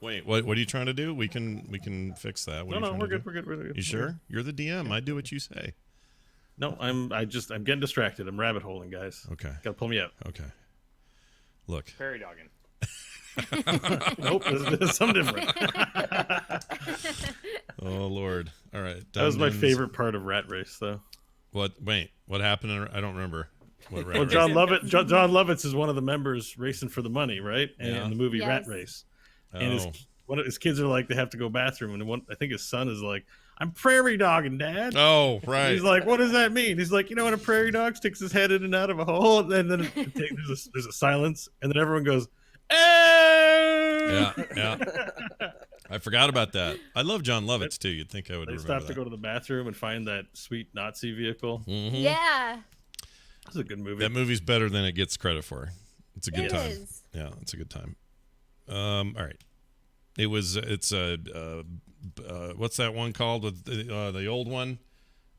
Wait, what are you trying to do? We can fix that. What are you trying We're to good. do? We're good. You sure? You're the DM. I do what you say. No, I'm getting distracted. I'm rabbit holing, guys. Okay. Gotta pull me out. Okay. Look. Prairie dogging. Nope, there's something different. Oh Lord. All right. That was my Dungeons. favorite part of Rat Race, though. What? Wait. What happened? I don't remember. What Well, John Lovitz is one of the members racing for the money, right? And Yeah. in the movie Yes. Rat Race, and Oh. one of his kids are like, they have to go bathroom, and I think his son is like, "I'm prairie dogging, Dad." Oh, right. He's like, "What does that mean?" He's like, "You know when a prairie dog sticks his head in and out of a hole, and then there's a silence, and then everyone goes, "Eh!" Yeah. I forgot about that. I love John Lovitz too. You'd think I would They remember stop that. to go to the bathroom and find that sweet Nazi vehicle. Mhm. Yeah. That's a good movie. That movie's better than it gets credit for. It's a good It time. is. Yeah, it's a good time. All right. It's what's that one called with the old one?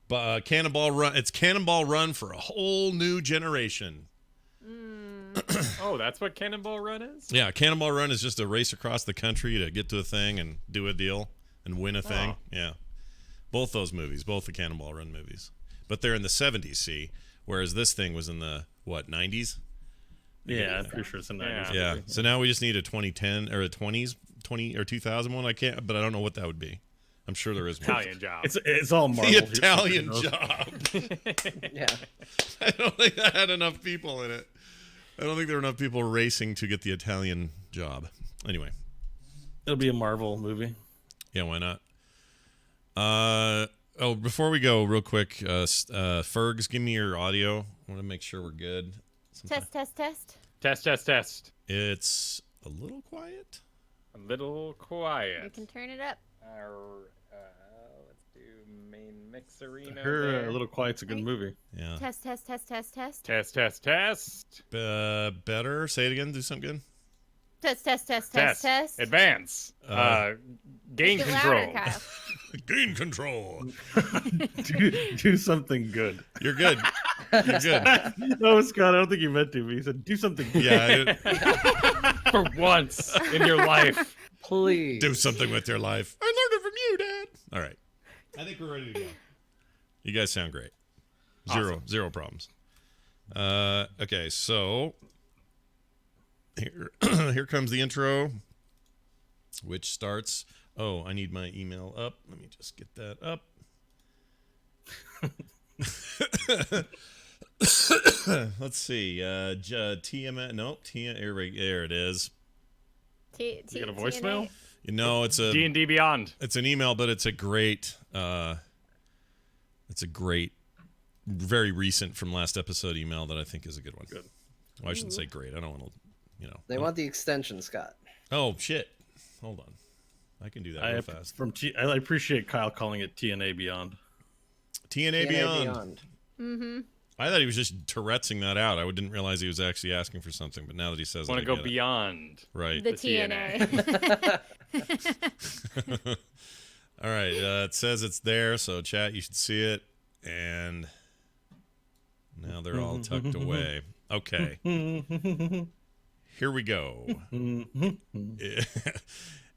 Cannonball Run. It's Cannonball Run for a whole new generation. Oh, that's what Cannonball Run is? Yeah, Cannonball Run is just a race across the country to get to a thing and do a deal and win a thing. Oh. Yeah. Both those movies, both the Cannonball Run movies. But they're in the 70s, see? Whereas this thing was in the, 90s? Yeah, I'm pretty sure it's a 90s. Yeah. movie. So now we just need a 2010 or a 20 or 2000 one. I can't, but I don't know what that would be. I'm sure there is one. Italian job. It's all Marvel. The Italian Who knows? Job. Yeah. I don't think that had enough people in it. I don't think there were enough people racing to get the Italian Job. Anyway. It'll be a Marvel movie. Yeah, why not? Before we go, real quick, Fergs, give me your audio. I want to make sure we're good. Test. Test. It's a little quiet. A little We quiet. can turn it up. Let's do main mixerino. Her there. A Little Quiet's a good movie. Yeah. Test. Test. Better. Say it again. Do something good. Test. Advance. Gain Make it control. louder, Kyle. Gain control. do something good. You're good. You're good. No, Scott, I don't think you meant to, but he said do something good. Yeah. I did- For once in your life. Please. Do something with your life. I learned it from you, Dad. All right. I think we're ready to go. You guys sound great. Zero problems. Okay, so here comes the intro, which starts. Oh, I need my email up. Let me just get that up. Let's see. TM. Nope. There it is. You got a voicemail? You know, it's a D&D Beyond. It's an email, but it's a great, very recent from last episode email that I think is a good one. Good. Well, I shouldn't say great. I don't want to, They want the extension, Scott. Oh shit! Hold on, I can do that real fast. I appreciate Kyle calling it TNA Beyond. TNA Beyond. Mm-hmm. I thought he was just Tourette'ing that out. I didn't realize he was actually asking for something. But now that he says, Want it, to I go get it. beyond. Right. The TNA. TNA. All right. It says it's there, so chat, you should see it. And now they're all tucked away. Okay. Here we go.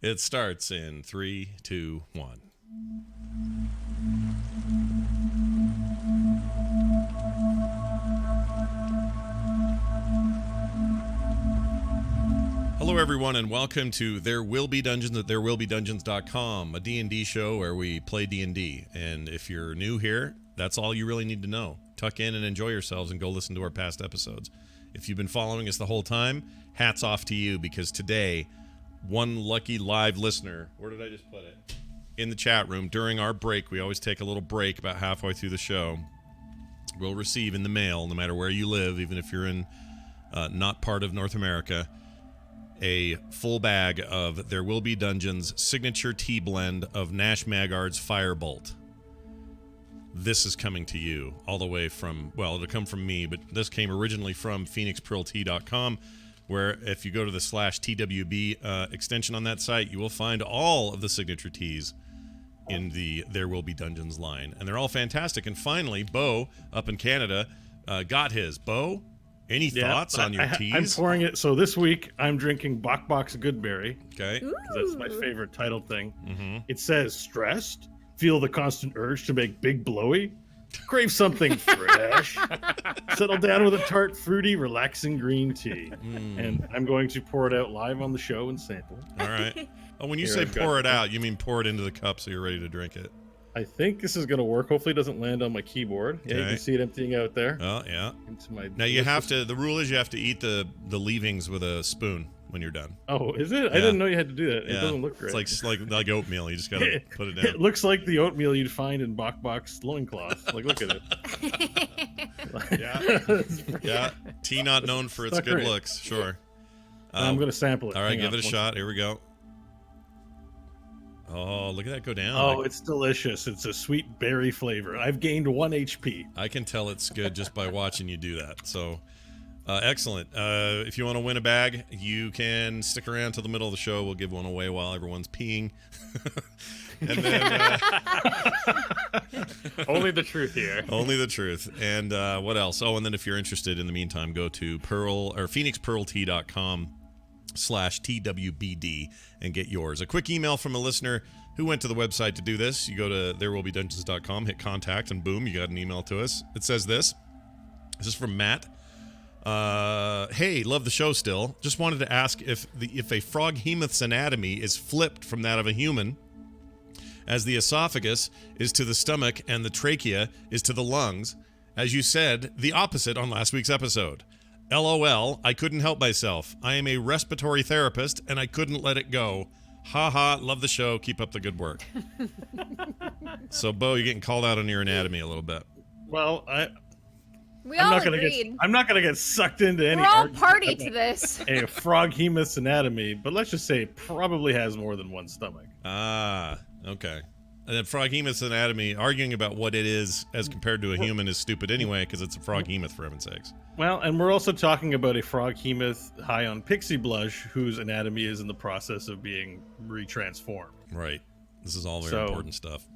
It starts in 3, 2, 1. Hello, everyone, and welcome to There Will Be Dungeons at ThereWillBeDungeons.com, a D&D show where we play D&D. And if you're new here, that's all you really need to know. Tuck in and enjoy yourselves and go listen to our past episodes. If you've been following us the whole time, hats off to you, because today, one lucky live listener, where did I just put it? In the chat room, during our break, we always take a little break about halfway through the show, will receive in the mail, no matter where you live, even if you're in not part of North America, a full bag of There Will Be Dungeons signature tea blend of Nash Magard's Firebolt. This is coming to you all the way from, well, it'll come from me, but this came originally from PhoenixPearlTea.com, where if you go to the /TWB extension on that site, you will find all of the signature teas in the There Will Be Dungeons line. And they're all fantastic. And finally, Bo, up in Canada, got his. Bo, Any thoughts on your I'm teas? pouring it. So this week I'm drinking Bok Bok's Goodberry. Okay. Ooh. That's my favorite title thing. Mm-hmm. It says, stressed? Feel the constant urge to make big blowy? Crave something fresh? Settle down with a tart, fruity, relaxing green tea. And I'm going to pour it out live on the show and sample. All right. Oh, when you Here, say I've got pour it it. out, you mean pour it into the cup so you're ready to drink it. I think this is going to work. Hopefully it doesn't land on my keyboard. Yeah, you Okay. can see it emptying out there. Oh, yeah. Into my Now you have delicious- to, the rule is you have to eat the leavings with a spoon when you're done. Oh, is it? I Yeah. didn't know you had to do that. It Yeah. doesn look great. It's like oatmeal. You just got to put it It down. looks like the oatmeal you'd find in Bok Bok's loincloth. Like, look at it. Yeah. Yeah. Tea not known for its Not good great. looks. Sure. I'm going to sample it. All right, Hang give on it a one shot. Here we go. Oh, look at that go down. Oh, Like, it's delicious. It's a sweet berry flavor. I've gained 1 HP. I can tell it's good just by watching you do that. So, excellent. If you want to win a bag, you can stick around till the middle of the show. We'll give one away while everyone's peeing. And then Only the truth here. only the truth. And what else? Oh, and then if you're interested in the meantime, go to phoenixpearltea.com/TWBD and get yours. A quick email from a listener who went to the website to do this. You go to therewillbedungeons.com, hit contact, and boom, you got an email to us. It says this. This is from Matt. Hey, love the show still. Just wanted to ask if a froghemoth's anatomy is flipped from that of a human, as the esophagus is to the stomach and the trachea is to the lungs, as you said, the opposite on last week's episode. LOL, I couldn't help myself. I am a respiratory therapist and I couldn't let it go. Ha ha, love the show. Keep up the good work. So, Bo, you're getting called out on your anatomy a little bit. Well, We I'm all not gonna agreed. I'm not gonna get sucked into any We're all argument party about to this. a froghemoth's anatomy, but let's just say it probably has more than one stomach. Ah, okay. And then froghemoth's anatomy, arguing about what it is as compared to a human is stupid anyway, because it's a froghemoth, for heaven's sakes. Well, and we're also talking about a froghemoth high on pixie blush whose anatomy is in the process of being retransformed. Right. This is all very So- important stuff.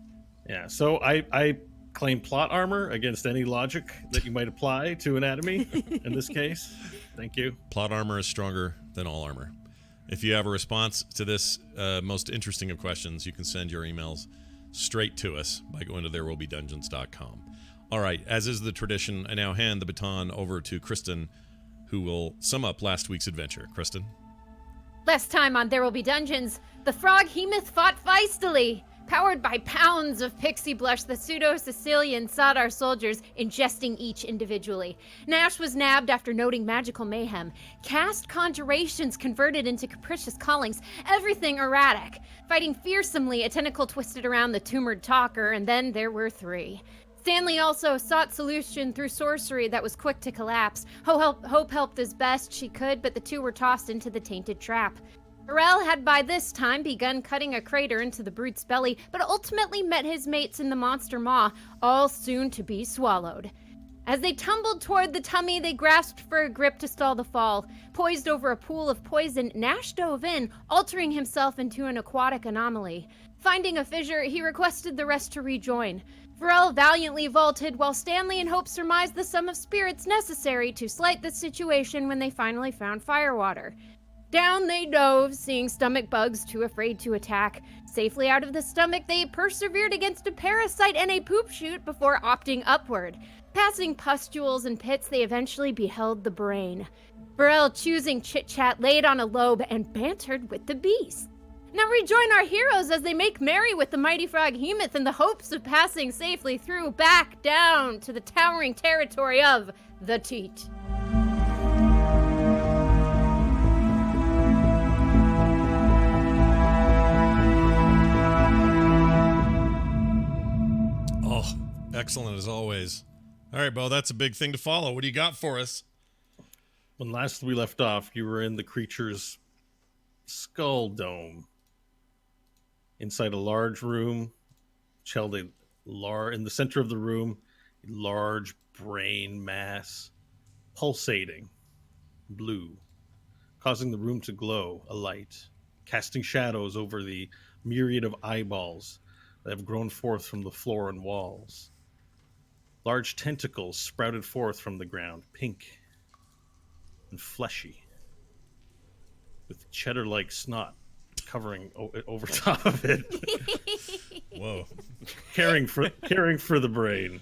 Yeah, so I claim plot armor against any logic that you might apply to anatomy in this case. Thank you. Plot armor is stronger than all armor. If you have a response to this most interesting of questions, you can send your emails straight to us by going to therewillbedungeons.com. All right, as is the tradition, I now hand the baton over to Kristen, who will sum up last week's adventure. Kristen? Last time on There Will Be Dungeons, the froghemoth fought feistily. Powered by pounds of pixie blush, the pseudo-Sicilian sought our soldiers, ingesting each individually. Nash was nabbed after noting magical mayhem. Cast conjurations converted into capricious callings, everything erratic. Fighting fearsomely, a tentacle twisted around the tumored talker, and then there were 3. Stanley also sought solution through sorcery that was quick to collapse. Hope helped as best she could, but the 2 were tossed into the tainted trap. Burrell had by this time begun cutting a crater into the brute's belly, but ultimately met his mates in the monster maw, all soon to be swallowed. As they tumbled toward the tummy, they grasped for a grip to stall the fall. Poised over a pool of poison, Nash dove in, altering himself into an aquatic anomaly. Finding a fissure, he requested the rest to rejoin. Burrell valiantly vaulted, while Stanley and Hope surmised the sum of spirits necessary to slight the situation when they finally found firewater. Down they dove, seeing stomach bugs too afraid to attack. Safely out of the stomach, they persevered against a parasite and a poop chute before opting upward. Passing pustules and pits, they eventually beheld the brain. Burrell, choosing chit-chat, laid on a lobe and bantered with the beast. Now rejoin our heroes as they make merry with the mighty froghemoth in the hopes of passing safely through back down to the towering territory of the Teat. Oh, excellent as always. All right, Bo, that's a big thing to follow. What do you got for us? When last we left off, you were in the creature's skull dome. Inside a large room, which held in the center of the room, a large brain mass, pulsating blue, causing the room to glow a light, casting shadows over the myriad of eyeballs that have grown forth from the floor and walls. Large tentacles sprouted forth from the ground, pink and fleshy, with cheddar-like snot covering over top of it, Whoa. caring for the brain,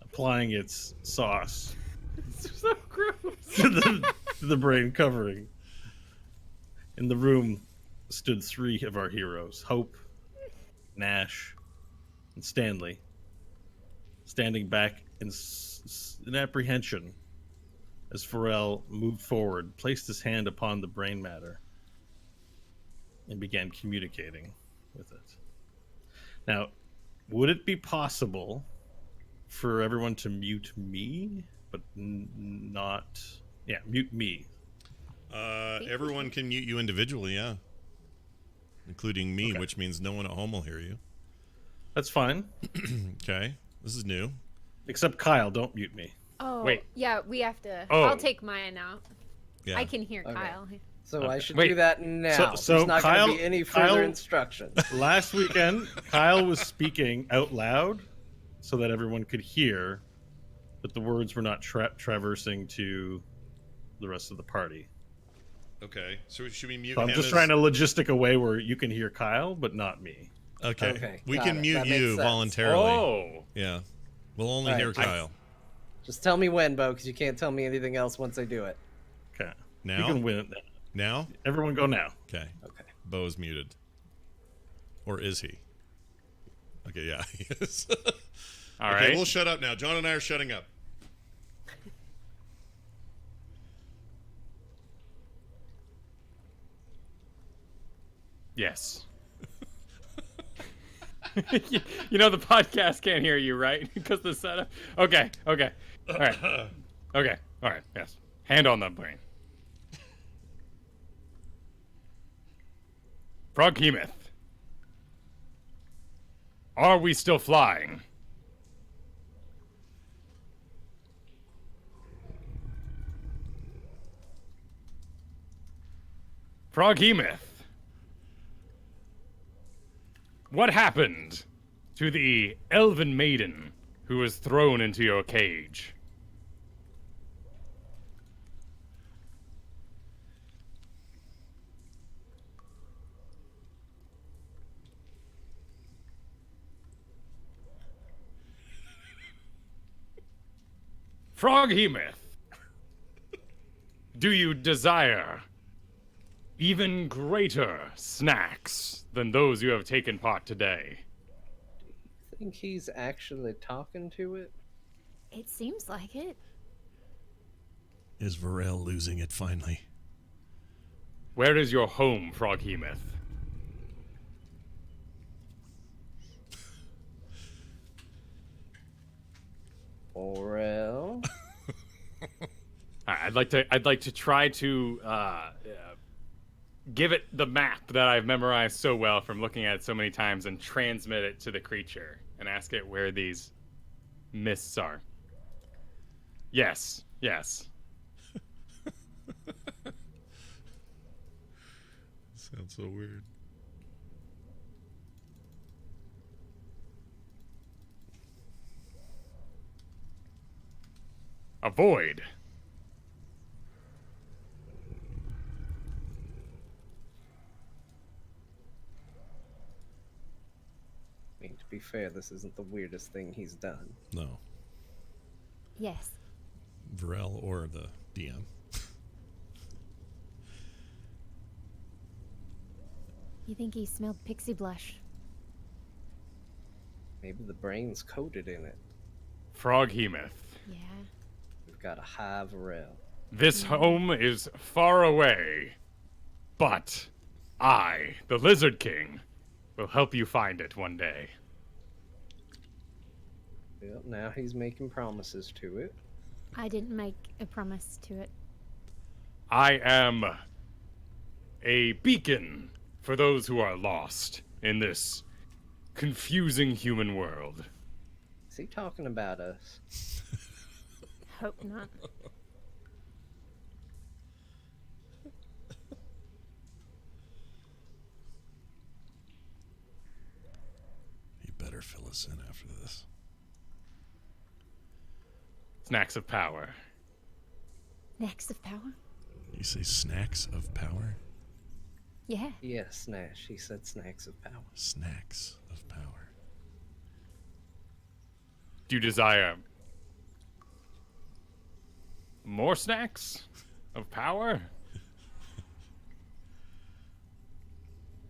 applying its sauce So gross. to the brain covering. In the room stood three of our heroes, Hope, Nash, and Stanley, standing back in apprehension as Pharrell moved forward, placed his hand upon the brain matter, and began communicating with it. Now, would it be possible for everyone to mute me, but not... Yeah, mute me. Everyone can mute you individually, yeah. Including me, Okay. which means no one at home will hear you. That's fine. Okay. This is new. Except Kyle, don't mute me. Oh, Wait. yeah, we have to. Oh. I'll take mine out. Yeah. I can hear Okay. Kyle. So I should Wait. do that now. So There's not Kyle- going to be any further Kyle- instructions. Last weekend, Kyle was speaking out loud so that everyone could hear, but the words were not traversing to the rest of the party. Okay. So should we mute So I'm him just as- trying to logistic a way where you can hear Kyle, but not me. Okay. Okay, We got can it. mute That makes you sense. voluntarily. Oh. Yeah. We'll only All right. hear Kyle. Just tell me when, Bo, because you can't tell me anything else once I do it. Okay. Now? You can win it. Now? Everyone go now. Okay. Okay. Bo's muted. Or is he? Okay, yeah, he is. All Okay, right. we'll shut up now. John and I are shutting up. Yes. You know the podcast can't hear you, right? Because the setup. Okay. Okay. All right. Okay. All right. Yes. Hand on the brain. Froghemoth. Are we still flying? Froghemoth. What happened to the elven maiden who was thrown into your cage? Froghemoth, do you desire even greater snacks than those you have taken part today? I think he's actually talking to it. It seems like it. Is Varel losing it finally? Where is your home, Froghemoth? Orel. I'd like to try to give it the map that I've memorized so well from looking at it so many times and transmit it to the creature and ask it where these mists are. Yes. Yes. Sounds so weird. Avoid. I mean, to be fair, this isn't the weirdest thing he's done. No. Yes. Varel or the DM. You think he smelled pixie blush? Maybe the brain's coated in it. Froghemoth. Yeah. We've got a high Varel. This home is far away, but I, the Lizard King, will help you find it one day. Well, now he's making promises to it. I didn't make a promise to it. I am a beacon for those who are lost in this confusing human world. Is he talking about us? Hope not. He better fill us in after this. Snacks of power. Next of power? You say snacks of power? Yeah. Yes, Nash. He said snacks of power. Snacks of power. Do you desire more snacks of power?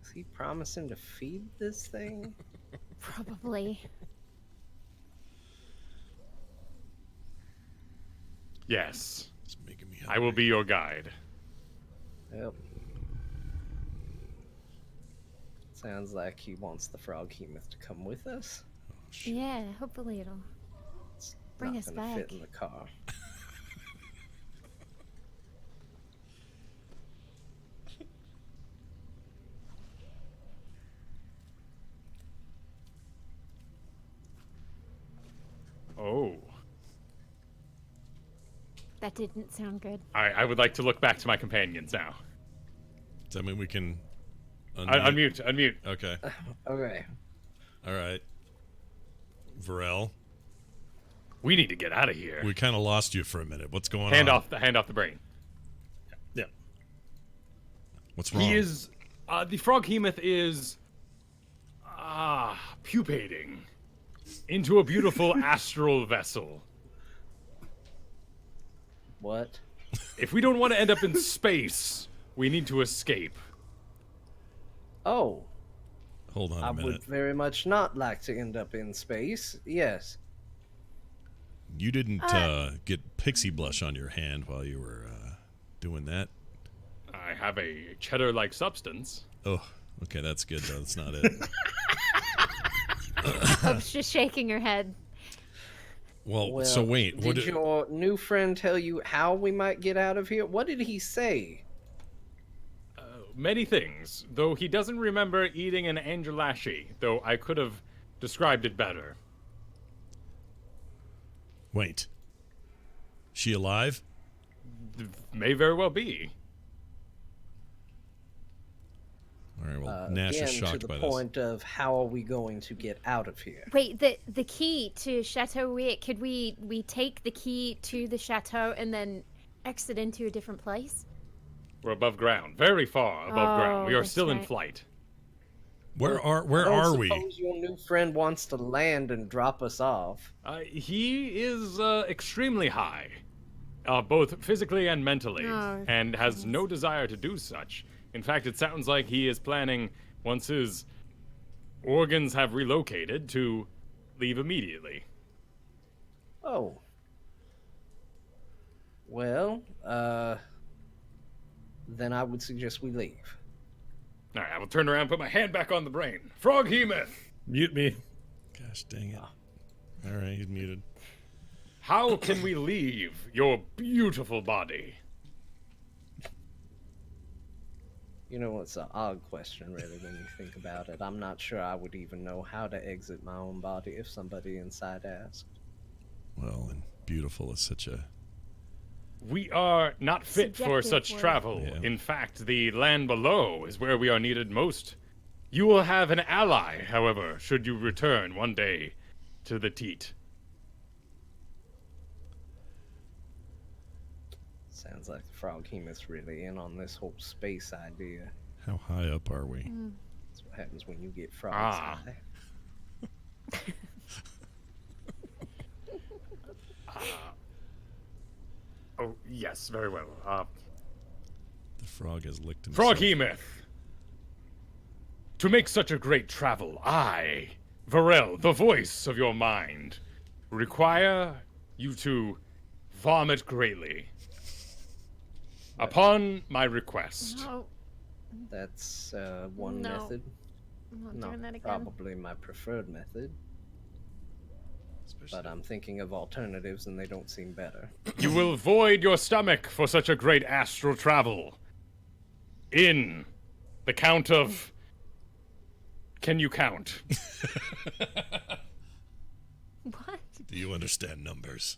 Is he promising to feed this thing? Probably. Yes. It's making me I will be your guide. Yep. Sounds like he wants the Froghemoth to come with us. Yeah, hopefully it'll It's Bring not us gonna fit back. in the car. Oh. That didn't sound good. I would like to look back to my companions now. Does that mean we can Unmute. Okay. Okay. All right. Varel, We need to get out of here. we kind of lost you for a minute. What's going Hand on? off the brain. Yeah. What's wrong? He is the Froghemoth is pupating into a beautiful astral vessel. What? If we don't want to end up in space, we need to escape. Oh, Hold on I a minute. would very much not like to end up in space. Yes. You didn't get pixie blush on your hand while you were doing that. I have a cheddar-like substance. Oh, okay, that's good though. That's not it. Hope's just shaking her head. Well, so wait. What Did your new friend tell you how we might get out of here? What did he say? Many things, though he doesn't remember eating an Angelashi, though I could have described it better. Wait. She alive? May very well be. All right. Well, Nash Again, is shocked to by the this. point of how are we going to get out of here? Wait, the key to Chateau Riet, could we take the key to the chateau and then exit into a different place? We're above ground, very far above ground. We are that's still in right. flight. Where I don't are we? suppose your new friend wants to land and drop us off. He is extremely high, both physically and mentally, Oh, and has no desire to do such. In fact, it sounds like he is planning, once his organs have relocated, to leave immediately. Oh. Well, then I would suggest we leave. All right, I will turn around and put my hand back on the brain. Froghemoth! Mute me. Gosh dang it. All right, he's muted. How can we leave your beautiful body? You know, it's an odd question, really, when you think about it. I'm not sure I would even know how to exit my own body if somebody inside asked. Well, and beautiful is such a. We are not fit for Subjective such word. travel. Yeah. In fact, the land below is where we are needed most. You will have an ally, however, should you return one day to the Teat. Sounds like the Froghemoth's really in on this whole space idea. How high up are we? That's what happens when you get frogs Ah. high. Oh, yes, very well. The frog has licked himself. Froghemoth! To make such a great travel, I, Varel, the voice of your mind, require you to vomit greatly. Upon my request. No, That's one No. method. I'm not Not doing that again. probably my preferred method, but I'm thinking of alternatives and they don't seem better. You will void your stomach for such a great astral travel. In the count of. Can you count? What? Do you understand numbers?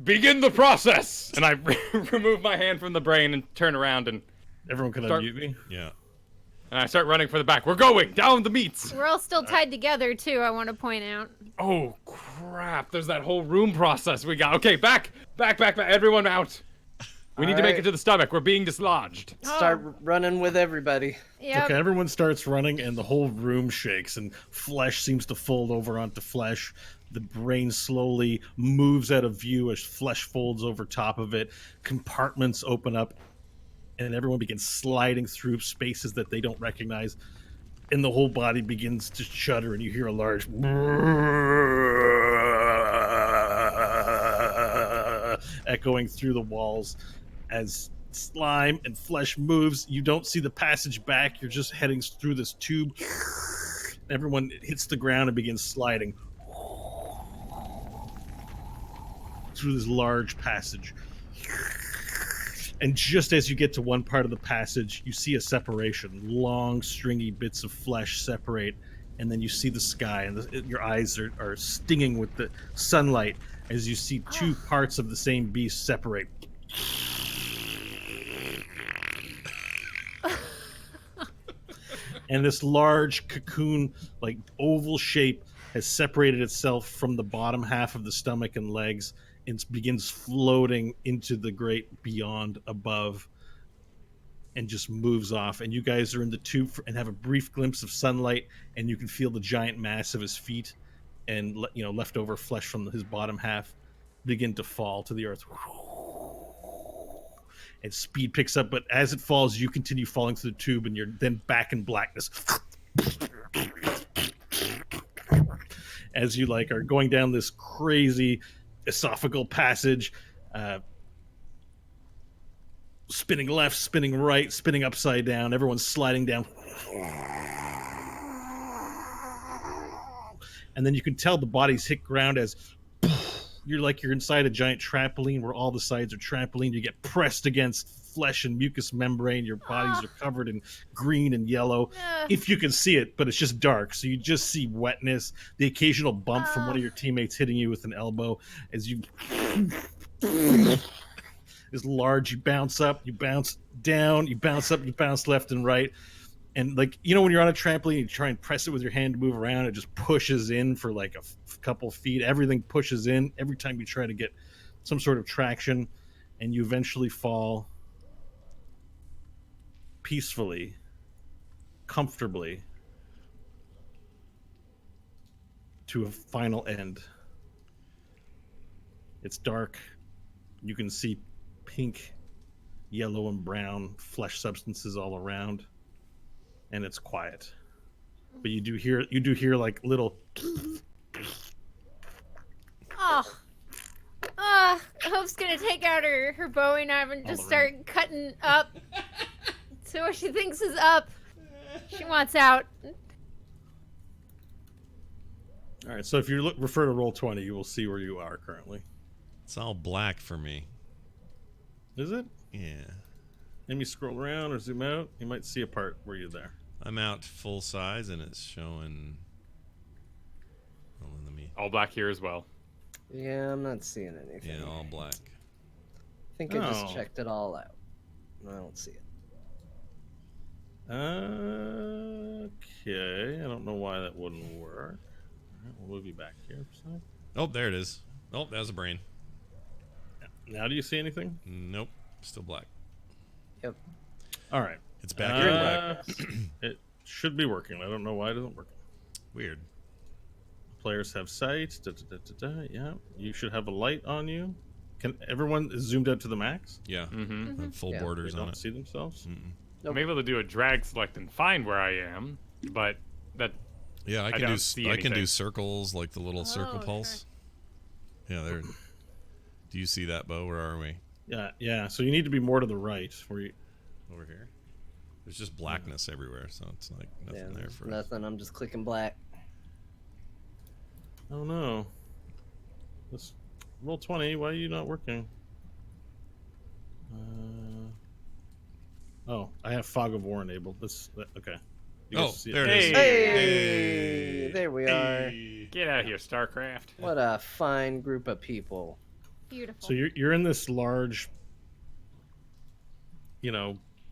Begin the process! And I remove my hand from the brain and turn around and. Everyone can Start- unmute me. Yeah. And I start running for the back. We're going down the meats. We're all still tied together too. I want to point out. Oh crap! There's that whole room process we got. Okay, back. Everyone out. We need to make it to the stomach. We're being dislodged. Start running with everybody. Yep. Okay, everyone starts running, and the whole room shakes, and flesh seems to fold over onto flesh. The brain slowly moves out of view as flesh folds over top of it. Compartments open up, and everyone begins sliding through spaces that they don't recognize. And the whole body begins to shudder, and you hear a large echoing through the walls as slime and flesh moves. You don't see the passage back. You're just heading through this tube. Everyone hits the ground and begins sliding through this large passage. And just as you get to one part of the passage, you see a separation. Long, stringy bits of flesh separate, and then you see the sky, and your eyes are stinging with the sunlight as you see two parts of the same beast separate. And this large cocoon, like oval shape, has separated itself from the bottom half of the stomach and legs and begins floating into the great beyond above and just moves off. And you guys are in the tube and have a brief glimpse of sunlight, and you can feel the giant mass of his feet and leftover flesh from his bottom half begin to fall to the earth. And speed picks up, but as it falls, you continue falling through the tube, and you're then back in blackness. As you are going down this crazy esophageal passage, spinning left, spinning right, spinning upside down. Everyone's sliding down. And then you can tell the bodies hit ground as you're inside a giant trampoline where all the sides are trampoline. You get pressed against flesh and mucous membrane. Your bodies are covered in green and yellow. If you can see it, but it's just dark. So you just see wetness, the occasional bump from one of your teammates hitting you with an elbow as you is large. You bounce up, you bounce down, you bounce up, you bounce left and right. And when you're on a trampoline, you try and press it with your hand to move around, it just pushes in for a couple feet. Everything pushes in every time you try to get some sort of traction, and you eventually fall peacefully, comfortably to a final end. It's dark. You can see pink, yellow, and brown flesh substances all around. And it's quiet, but you do hear little. Hope's gonna take out her Bowie knife and just start cutting up to what she thinks is up. She wants out. All right, so if you refer to Roll20, you will see where you are currently. It's all black for me. Is it? Yeah. Let me scroll around or zoom out. You might see a part where you're there. I'm out full size, and it's showing. All black here as well. Yeah, I'm not seeing anything. Yeah, all black. I think I just checked it all out. I don't see it. Okay, I don't know why that wouldn't work. All right, we'll move you back here. Oh, there it is. Oh, that was a brain. Now do you see anything? Nope, still black. Yep. All right. It's back here black. It should be working. I don't know why it isn't working. Weird. Players have sight. Yeah, you should have a light on you. Can everyone is zoomed out to the max? Yeah. Mm-hmm. Full Yeah. borders They on don't it. see themselves. I'm able to do a drag select and find where I am, but that Yeah, I can don't do. see I can do anything. circles, like the little circle pulse. Yeah, there. Do you see that, Bo? Where are we? Yeah. So you need to be more to the right. Where you? Over here. There's just blackness everywhere, so it's like nothing there there's for us. nothing. I'm just clicking black. Oh no. This Roll20. Why are you not working? Oh, I have Fog of War enabled. Okay. You guys see There it is. Hey, there we are. get out of here, StarCraft. What a fine group of people. Beautiful. So you're in this large,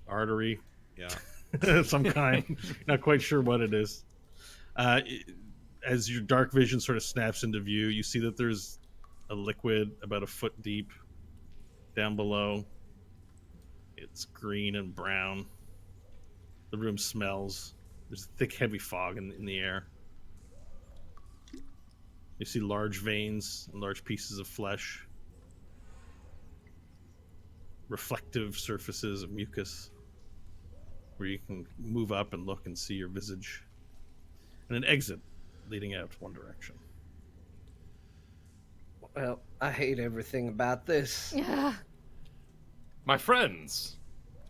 artery. Yeah. some kind. Not quite sure what it is. As your dark vision sort of snaps into view, you see that there's a liquid about a foot deep down below. It's green and brown. The room smells. There's thick, heavy fog in the air. You see large veins and large pieces of flesh. Reflective surfaces of mucus where you can move up and look and see your visage. And an exit leading out one direction. Well, I hate everything about this. Ugh. My friends,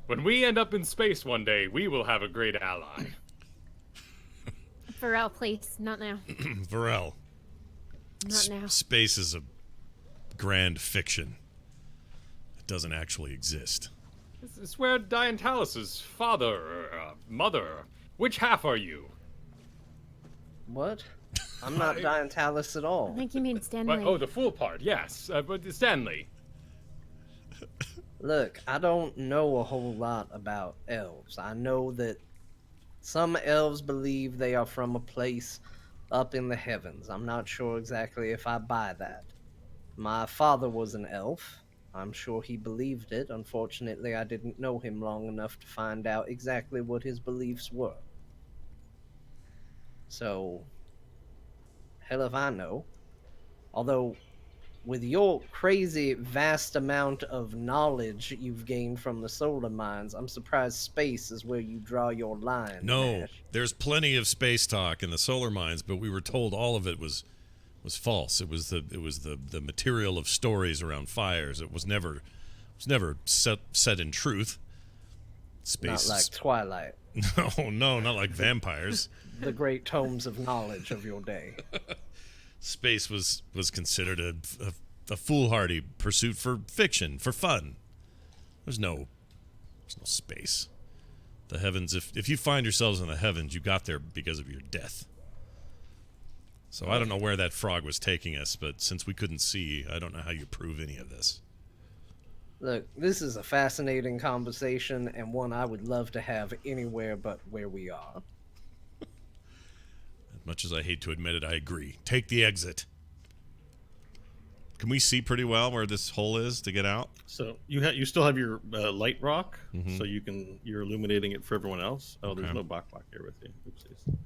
when we end up in space one day, we will have a great ally. Pharrell, please, not now. Varel, Not now. space is a grand fiction. It doesn't actually exist. This is where Diantalis' father, mother. Which half are you? What? I'm not Diantalis at all. I think you mean Stanley. Oh, the fool part, yes. But Stanley. Look, I don't know a whole lot about elves. I know that some elves believe they are from a place up in the heavens. I'm not sure exactly if I buy that. My father was an elf. I'm sure he believed it. Unfortunately, I didn't know him long enough to find out exactly what his beliefs were. So, hell if I know. Although, with your crazy vast amount of knowledge you've gained from the solar mines, I'm surprised space is where you draw your line. No, Nash. there's plenty of space talk in the solar mines, but we were told all of it was false. It was the material of stories around fires. It was never set in truth. Space. Not like Twilight, No, not like vampires. the great tomes of knowledge of your day. Space was considered a foolhardy pursuit for fiction, for fun. There's no space. The heavens, if you find yourselves in the heavens, you got there because of your death. So I don't know where that frog was taking us, but since we couldn't see, I don't know how you prove any of this. Look, this is a fascinating conversation and one I would love to have anywhere but where we are. As much as I hate to admit it, I agree. Take the exit. Can we see pretty well where this hole is to get out? So you still have your light rock, so you're illuminating it for everyone else. Oh, there's Okay. no Bok here with you. Oopsies.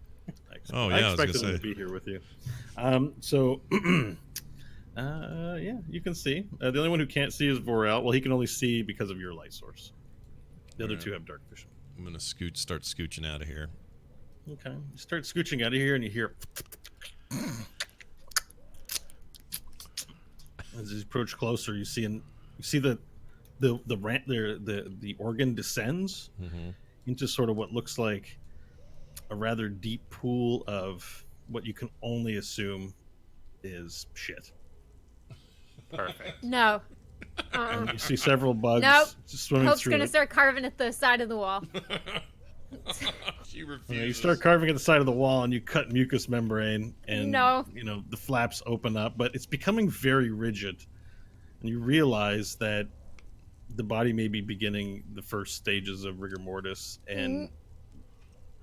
Oh, yeah, I I was gonna expected him say. to be here with you. Yeah, you can see. The only one who can't see is Vorel. Well, he can only see because of your light source. The other Yeah. two have dark vision. I'm gonna start scooching out of here. Okay, you start scooching out of here, and you hear. As you approach closer, you see the organ descends into sort of what looks like a rather deep pool of what you can only assume is shit. Perfect. No. And you see several bugs Nope. just swimming Hope's through gonna it. start carving at the side of the wall. She refuses. You start carving at the side of the wall, and you cut mucous membrane, and No. the flaps open up, but it's becoming very rigid, and you realize that the body may be beginning the first stages of rigor mortis, and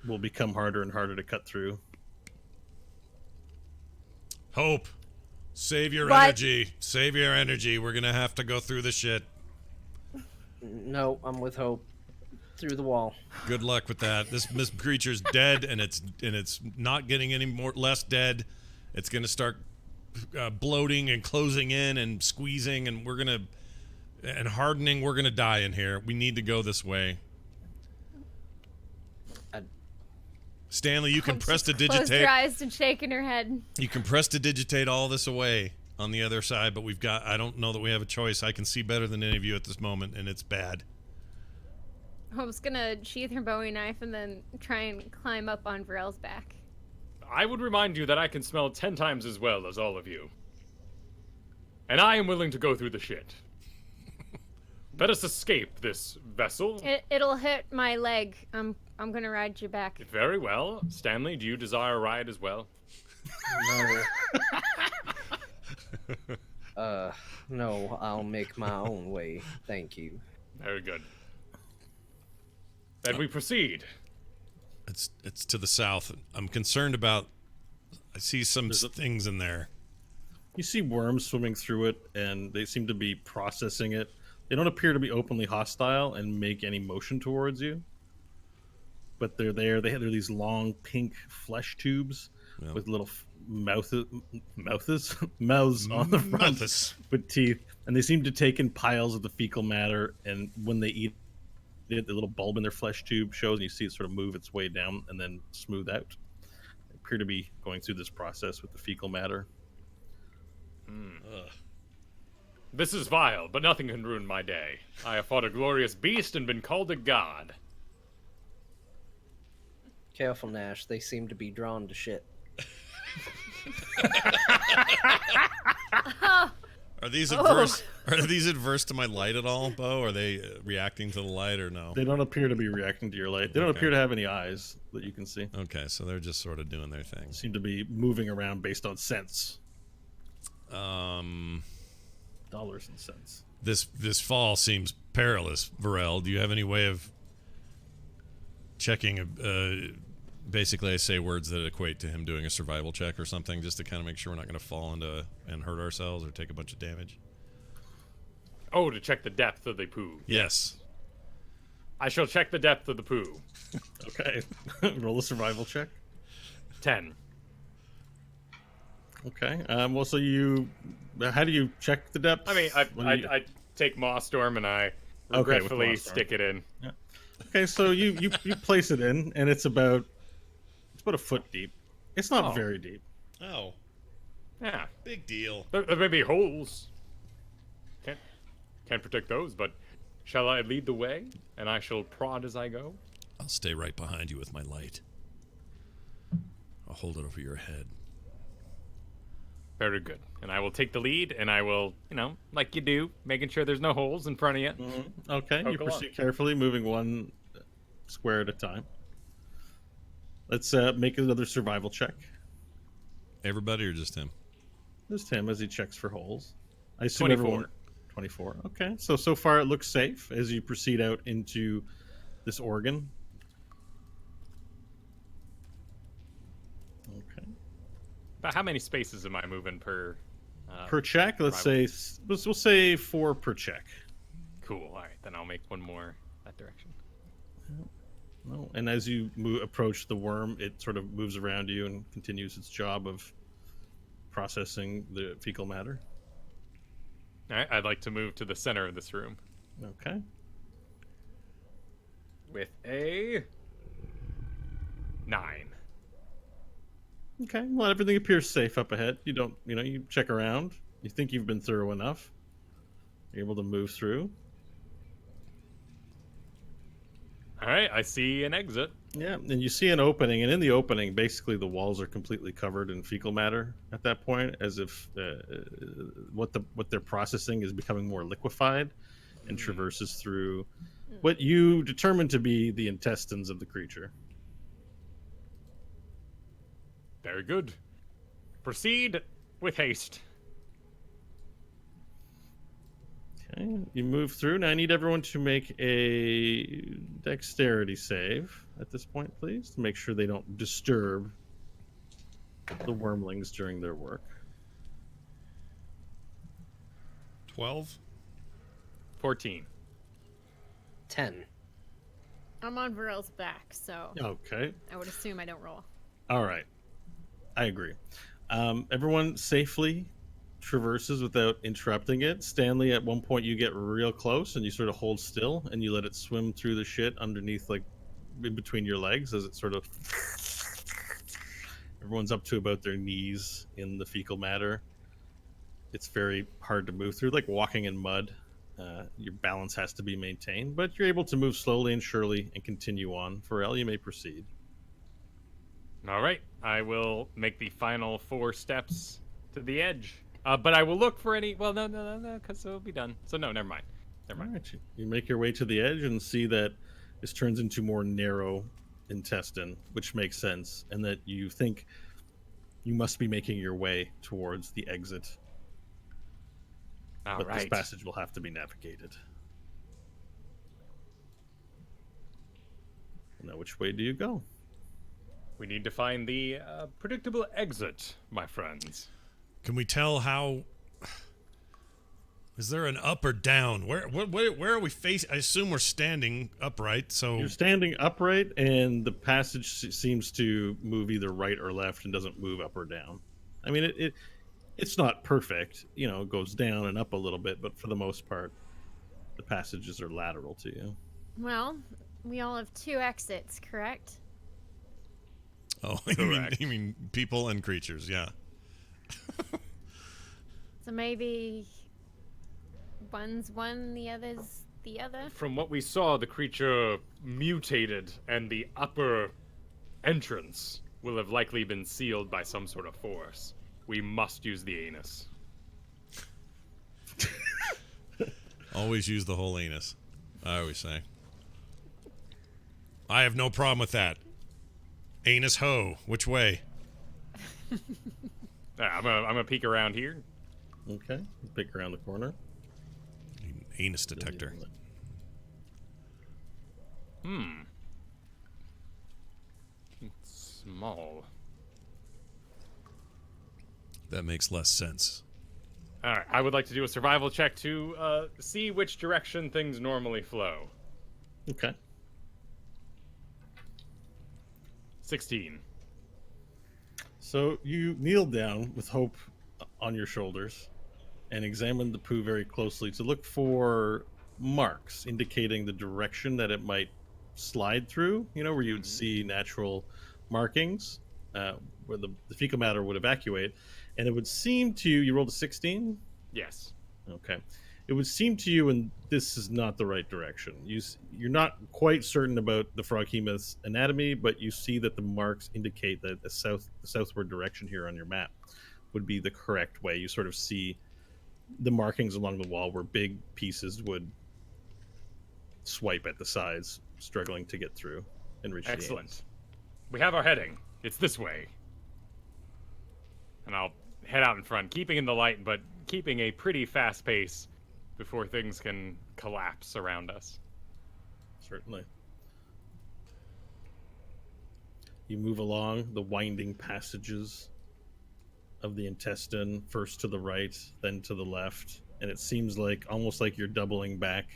will become harder and harder to cut through. Hope, save your What? energy. Save your energy. We're gonna have to go through the shit. No, I'm with Hope. Through the wall. Good luck with that. This creature's dead, and it's not getting any less dead. It's gonna start bloating and closing in and squeezing, and and hardening. We're gonna die in here. We need to go this way. Stanley, you can Hope's press to just closed her digitate. eyes and shaking her head. You can press to digitate all this away on the other side, but I don't know that we have a choice. I can see better than any of you at this moment, and it's bad. Hope's gonna sheath her Bowie knife and then try and climb up on Varel's back. I would remind you that I can smell 10 times as well as all of you. And I am willing to go through the shit. Let us escape this vessel. It'll hit my leg. I'm gonna ride you back. Very well. Stanley, do you desire a ride as well? No. No, I'll make my own way. Thank you. Very good. Then we proceed. It's to the south. I'm concerned about. I see some things in there. You see worms swimming through it, and they seem to be processing it. They don't appear to be openly hostile and make any motion towards you. But they're there. They're these long pink flesh tubes Yeah. with little mouths on the front Mouths. with teeth, and they seem to take in piles of the fecal matter. And when they eat it, the little bulb in their flesh tube shows, and you see it sort of move its way down and then smooth out. They appear to be going through this process with the fecal matter. This is vile, but nothing can ruin my day. I have fought a glorious beast and been called a god. Careful, Nash. They seem to be drawn to shit. Are these adverse? Are these adverse to my light at all, Bo? Are they reacting to the light or no? They don't appear to be reacting to your light. They don't Okay. appear to have any eyes that you can see. Okay, so they're just sort of doing their thing. Seem to be moving around based on sense. Dollars and cents. This fall seems perilous, Varel. Do you have any way of checking? Basically, I say words that equate to him doing a survival check or something, just to kind of make sure we're not going to fall into and hurt ourselves or take a bunch of damage. Oh, to check the depth of the poo. Yes. I shall check the depth of the poo. Okay. Roll a survival check. 10. Okay. Well, so how do you check the depth? I mean, I take Moss Storm and I Okay, with regretfully Moss Storm. stick it in. Okay, so you place it in, and it's about a foot deep. It's not Oh. very deep. Oh, Yeah, big deal. there may be holes. Can't protect those, but shall I lead the way, and I shall prod as I go? I'll stay right behind you with my light. I'll hold it over your head. Very good. And I will take the lead, and I will, like you do, making sure there's no holes in front of you. Okay, Poke you along. proceed carefully, moving one square at a time. Let's make another survival check. Everybody or just him? Just him as he checks for holes. I assume 24. everyone. 24. Okay, so far it looks safe as you proceed out into this organ. Okay. But how many spaces am I moving per? Per check, let's say we'll say 4 per check. Cool. All right, then I'll make one more that direction. No, and as you approach the worm, it sort of moves around you and continues its job of processing the fecal matter. All right, I'd like to move to the center of this room Okay. with a 9. Okay. Well, everything appears safe up ahead. You don't, you check around. You think you've been thorough enough. You're able to move through. All right, I see an exit. Yeah, and you see an opening, and in the opening, basically the walls are completely covered in fecal matter at that point, as if what they're processing is becoming more liquefied, and traverses through what you determine to be the intestines of the creature. Very good. Proceed with haste. Okay, you move through. Now I need everyone to make a dexterity save at this point, please, to make sure they don't disturb the wormlings during their work. 12? 14. 10. I'm on Varel's back, so Okay. I would assume I don't roll. All right. I agree. Everyone safely traverses without interrupting it. Stanley, at one point you get real close and you sort of hold still and you let it swim through the shit underneath, like in between your legs, as it sort of. Everyone's up to about their knees in the fecal matter. It's very hard to move through, like walking in mud. Your balance has to be maintained, but you're able to move slowly and surely and continue on. Pharrell, you may proceed. All right, I will make the final 4 steps to the edge. But I will look for any. Well, no, because it'll be done. So no, never mind. Never All mind. right, you make your way to the edge and see that this turns into more narrow intestine, which makes sense, and that you think you must be making your way towards the exit. All But this right. passage will have to be navigated. Now, which way do you go? We need to find the predictable exit, my friends. Can we tell how? Is there an up or down? Where are we facing? I assume we're standing upright. So You're standing upright, and the passage seems to move either right or left, and doesn't move up or down. I mean, it's not perfect. It goes down and up a little bit, but for the most part, the passages are lateral to you. Well, we all have 2 exits, correct? oh, Correct. you mean people and creatures? Yeah. So maybe one's one, the other's the other. From what we saw, the creature mutated, and the upper entrance will have likely been sealed by some sort of force. We must use the anus. Always use the whole anus. I always say. I have no problem with that. Anus ho. Which way? I'm gonna peek around here. Okay, pick around the corner. Anus detector. It's small. That makes less sense. All right, I would like to do a survival check to see which direction things normally flow. Okay. 16. So you kneel down with Hope on your shoulders and examine the poo very closely to look for marks indicating the direction that it might slide through, where you would see natural markings where the fecal matter would evacuate. And it would seem to you rolled a 16? Yes. Okay. It would seem to you, and this is not the right direction. You're not quite certain about the Froghemoth's anatomy, but you see that the marks indicate that the southward direction here on your map would be the correct way. You sort of see the markings along the wall where big pieces would swipe at the sides, struggling to get through and reach the ends. Excellent. We have our heading. It's this way. And I'll head out in front, keeping in the light, but keeping a pretty fast pace before things can collapse around us. Certainly. You move along the winding passages of the intestine, first to the right, then to the left, and it seems like almost like you're doubling back.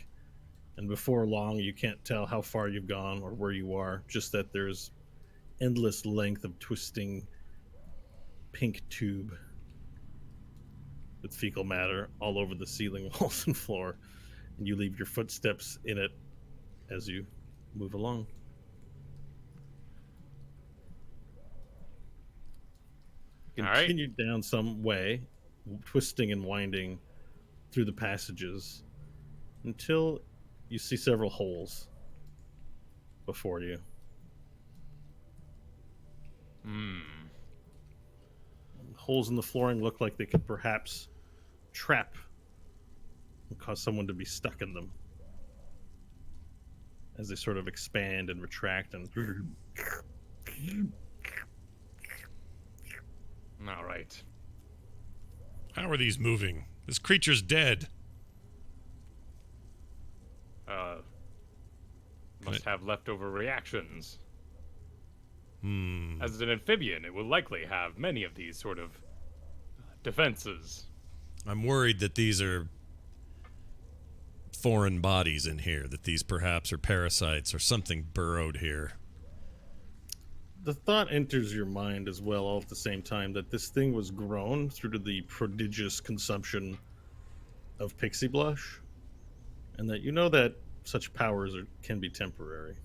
And before long, you can't tell how far you've gone or where you are, just that there's endless length of twisting pink tube with fecal matter all over the ceiling, walls, and floor, and you leave your footsteps in it as you move along. All right. Continue down some way, twisting and winding through the passages until you see several holes before you. Holes in the flooring look like they could perhaps trap and cause someone to be stuck in them as they sort of expand and retract and All right. How are these moving? This creature's dead. Must have leftover reactions. Hmm. As an amphibian, it will likely have many of these sort of defenses. I'm worried that these are foreign bodies in here, that these perhaps are parasites or something burrowed here. the thought enters your mind as well all at the same time that this thing was grown through to the prodigious consumption of pixie blush, and that you know that such powers can be temporary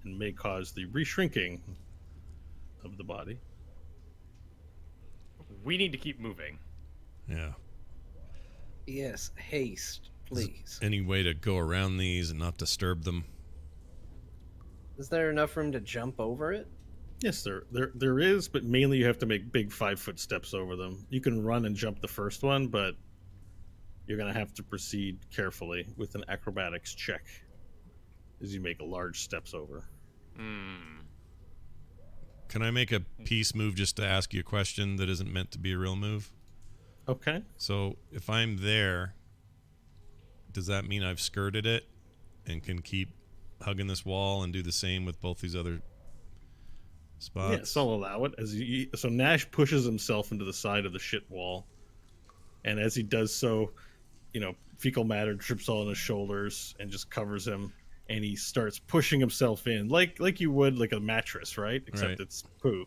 and may cause the reshrinking of the body. We need to keep moving. Yeah. Yes, haste, please. Any way to go around these and not disturb them? Is there enough room to jump over it? Yes, there is, but mainly you have to make big 5-foot steps over them. You can run and jump the first one, but you're going to have to proceed carefully with an acrobatics check as you make large steps over. Can I make a peace move just to ask you a question that isn't meant to be a real move? Okay. So if I'm there, does that mean I've skirted it and can keep hugging this wall and do the same with both these other spots? Yes, I'll allow it. So Nash pushes himself into the side of the shit wall, and as he does so, fecal matter drips all on his shoulders and just covers him, and he starts pushing himself in like you would like a mattress, right? Except Right. it's poo,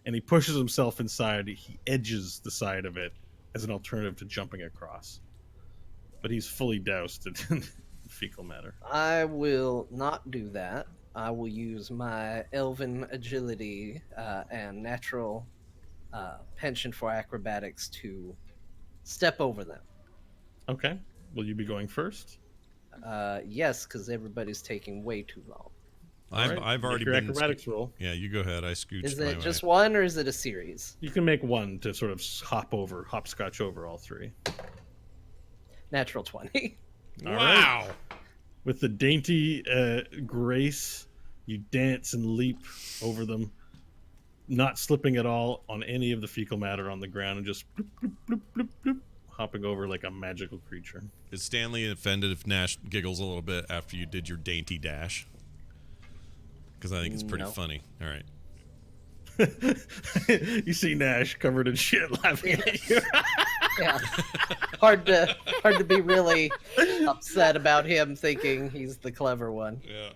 and he pushes himself inside. He edges the side of it as an alternative to jumping across, but he's fully doused in fecal matter. I will not do that. I will use my elven agility and natural penchant for acrobatics to step over them. Okay, will you be going first? Yes, because everybody's taking way too long. I've All right, I've make already your been. acrobatics roll. Yeah, you go ahead. I scooched Is my it way. just one or is it a series? You can make one to sort of hopscotch over all three. Natural 20. All Wow. With the dainty grace, you dance and leap over them, not slipping at all on any of the fecal matter on the ground, and just bloop, bloop, bloop, bloop, bloop, hopping over like a magical creature. Is Stanley offended if Nash giggles a little bit after you did your dainty dash? Because I think it's pretty No. funny. All right. You see Nash covered in shit laughing at you. Yeah. hard to be really upset about him thinking he's the clever one. Yeah.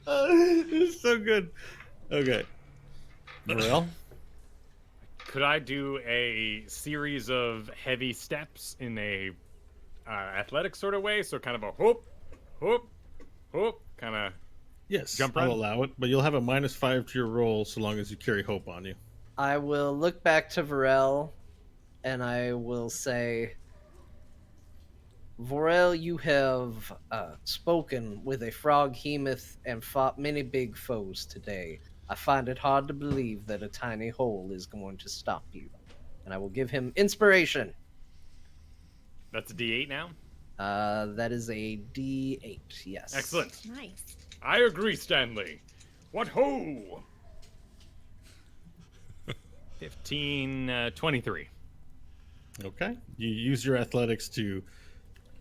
It's so good. Okay. Well, Could I do a series of heavy steps in a athletic sort of way? So kind of a whoop, whoop, whoop, kind of. yes, Jump I'll run? allow it, but you'll have a -5 to your roll so long as you carry hope on you. I will look back to Varel and I will say, Vorel, you have spoken with a frog hemoth and fought many big foes today. I find it hard to believe that a tiny hole is going to stop you. And I will give him inspiration. That's a D8 now. That is a D8, yes. Excellent. Nice. I agree, Stanley. What ho? 15, 23. Okay. You use your athletics to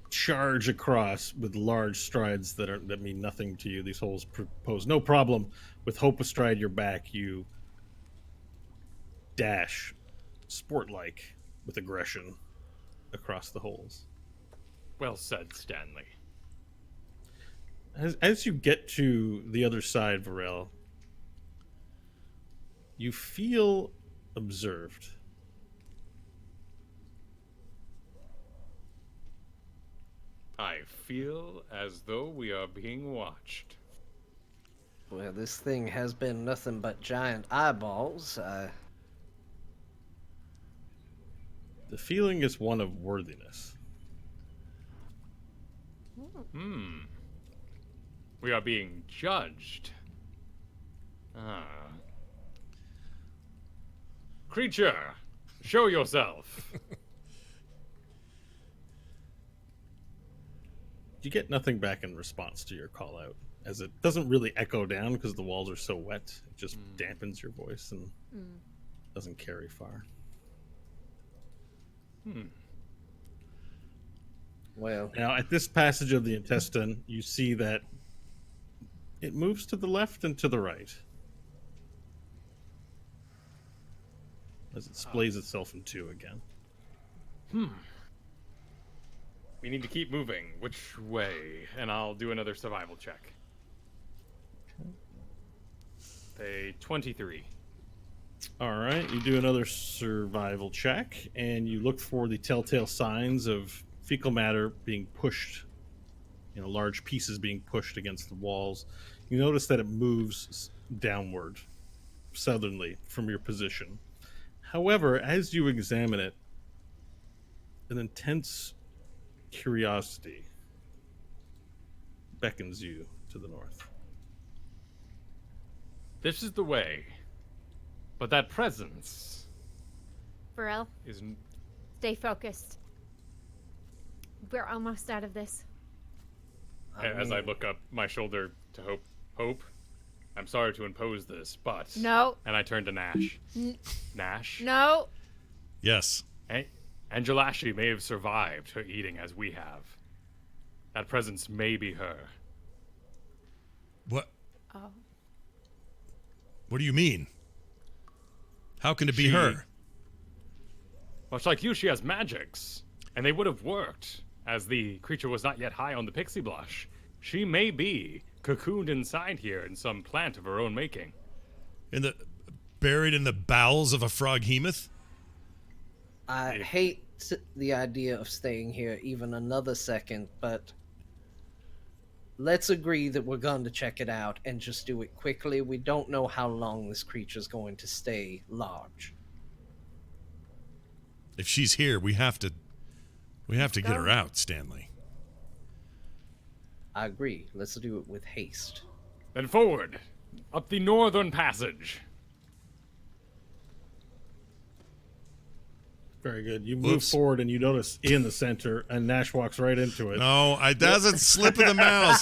charge across with large strides that mean nothing to you. These holes pose no problem. With hope astride your back, you dash, sport-like, with aggression across the holes. Well said, Stanley. As you get to the other side, Varel, you feel observed. I feel as though we are being watched. Well, this thing has been nothing but giant eyeballs. The feeling is one of worthiness. We are being judged. Ah. Creature, show yourself. You get nothing back in response to your call out, as it doesn't really echo down because the walls are so wet. It just dampens your voice and doesn't carry far. Well, Now, at this passage of the intestine, you see that it moves to the left and to the right as it splays itself in two again. We need to keep moving. Which way? And I'll do another survival check. A 23. All right, you do another survival check, and you look for the telltale signs of fecal matter being pushed, large pieces being pushed against the walls. You notice that it moves downward, southerly, from your position. However, as you examine it, an intense curiosity beckons you to the north. This is the way. But that presence Varel, is. stay focused. We're almost out of this. As I look up my shoulder to Hope. Hope, I'm sorry to impose this, but. No, And I turn to Nash. Nash? no. Yes. Angelashi may have survived her eating as we have. That presence may be her. What? Oh. What do you mean? How can it be She- her? Much like you, she has magics, and they would have worked, as the creature was not yet high on the pixie blush. She may be cocooned inside here in some plant of her own making. Buried in the bowels of a froghemoth? I hate the idea of staying here even another second, but let's agree that we're going to check it out and just do it quickly. We don't know how long this creature's going to stay large. If she's here, we have to get her out, Stanley. I agree. Let's do it with haste. Then forward, up the northern passage. Very good. You move Whoops. forward and you notice in the center, and Nash walks right into it. No, I doesn't slip of the mouse.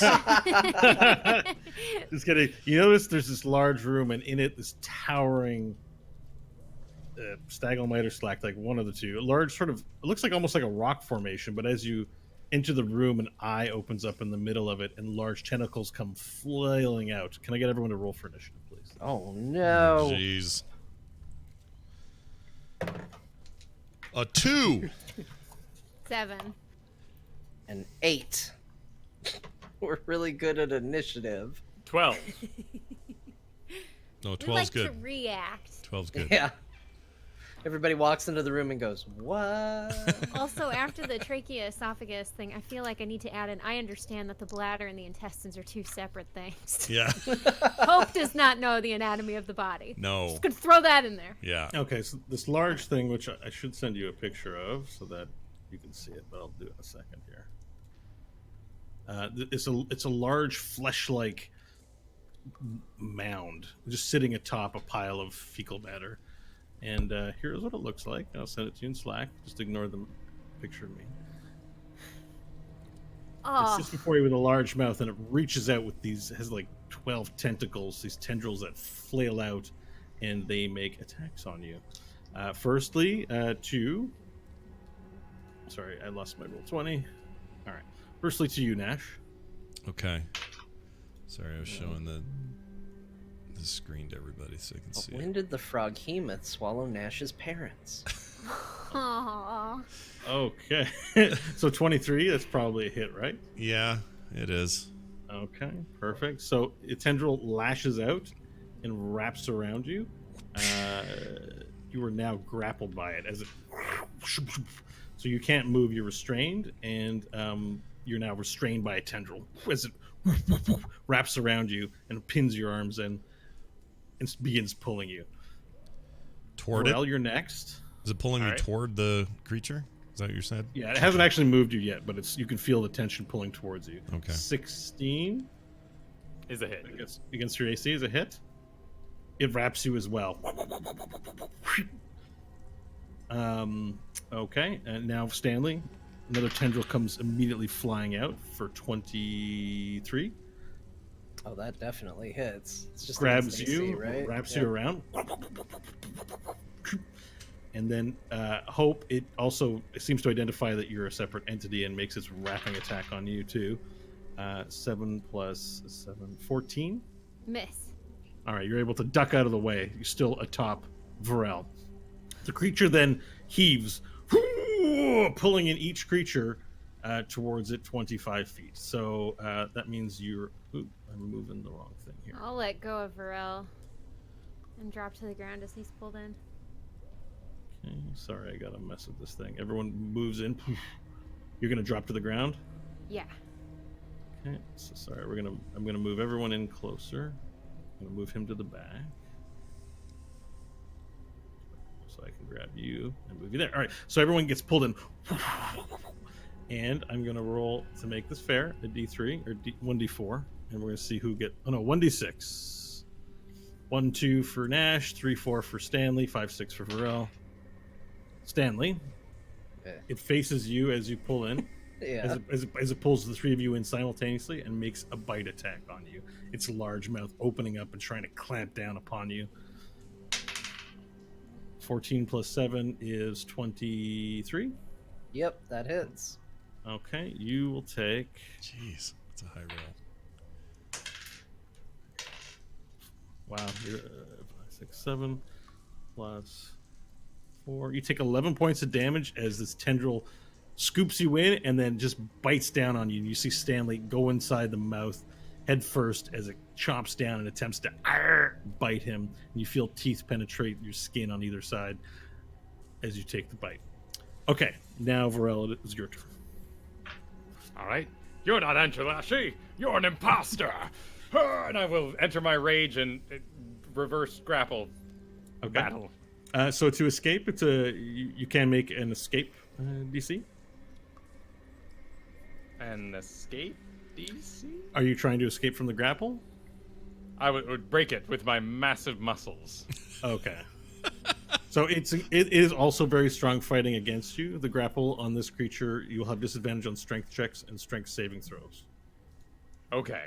Just kidding. You notice there's this large room, and in it, this towering stalagmite or stalactite, one of the two. A large sort of, it looks like almost like a rock formation, but as you enter the room, an eye opens up in the middle of it, and large tentacles come flailing out. Can I get everyone to roll for initiative, please? Oh no. Jeez. A 2. 7. An 8. We're really good at initiative. 12. No, We 12's like good. to react. 12's good. Yeah. Everybody walks into the room and goes, "What?" Also, after the trachea esophagus thing, I feel like I need to add in. I understand that the bladder and the intestines are two separate things. Yeah. Hope does not know the anatomy of the body. No. Just gonna throw that in there. Yeah. Okay, so this large thing, which I should send you a picture of so that you can see it, but I'll do it in a second here. It's a large flesh-like mound just sitting atop a pile of fecal matter. And here's what it looks like. I'll send it to you in Slack. Just ignore the picture of me. It Oh, sits before you with a large mouth, and it reaches out with has like 12 tentacles, these tendrils that flail out, and they make attacks on you. Firstly, sorry, I lost my roll 20. All right. Firstly, to you, Nash. Okay. Sorry, I was showing the screen to everybody so they can see When it. did the froghemoth swallow Nash's parents? aw. Okay. So 23, that's probably a hit, right? Yeah, it is. Okay, perfect. So a tendril lashes out and wraps around you. You are now grappled by it as it. So you can't move. You're restrained, and you're now restrained by a tendril as it wraps around you and pins your arms in and begins pulling you. Toward Morel, it? you're next. Is it pulling me Alright. toward the creature? Is that what you said? Yeah, it hasn't actually moved you yet, but you can feel the tension pulling towards you. Okay. 16 Is a hit. against your AC is a hit. It wraps you as well. Okay, and now Stanley, another tendril comes immediately flying out for 23. Oh, that definitely hits. It's just Grabs against you, AC, right? wraps Yeah. you around. And then Hope, it seems to identify that you're a separate entity and makes its wrapping attack on you too. 7 plus 7, 14. Miss. All right, you're able to duck out of the way. You're still atop Varel. The creature then heaves, pulling in each creature towards it 25 feet. So that means you're... Ooh, I'm moving the wrong thing here. I'll let go of Varel and drop to the ground as he's pulled in. Okay, sorry, I gotta mess with this thing. Everyone moves in. You're gonna drop to the ground? Yeah. Okay, so sorry, I'm gonna move everyone in closer. I'm gonna move him to the back. So I can grab you and move you there. All right, so everyone gets pulled in. And I'm gonna roll to make this fair, a D3 or 1D4, and we're gonna see who 1D6. 1, 2 for Nash, 3, 4 for Stanley, 5, 6 for Varel. Stanley, Yeah. it faces you as you pull in. Yeah. As it pulls the three of you in simultaneously and makes a bite attack on you. Its large mouth opening up and trying to clamp down upon you. 14 plus 7 is 23. Yep, that hits. Okay, you will take. Jeez, that's a high roll. Wow, you're 5, 6, 7 plus 4. You take 11 points of damage as this tendril scoops you in and then just bites down on you. And you see Stanley go inside the mouth head first as it chomps down and attempts to bite him. And you feel teeth penetrate your skin on either side as you take the bite. Okay, now Varel, it is your turn. All right. You're not Angelashi. You're an imposter. And I will enter my rage and reverse grapple battle. So to escape, it's you can make an escape DC. An escape DC? Are you trying to escape from the grapple? I would break it with my massive muscles. Okay. So it is also very strong fighting against you. The grapple on this creature, you'll have disadvantage on strength checks and strength saving throws. Okay.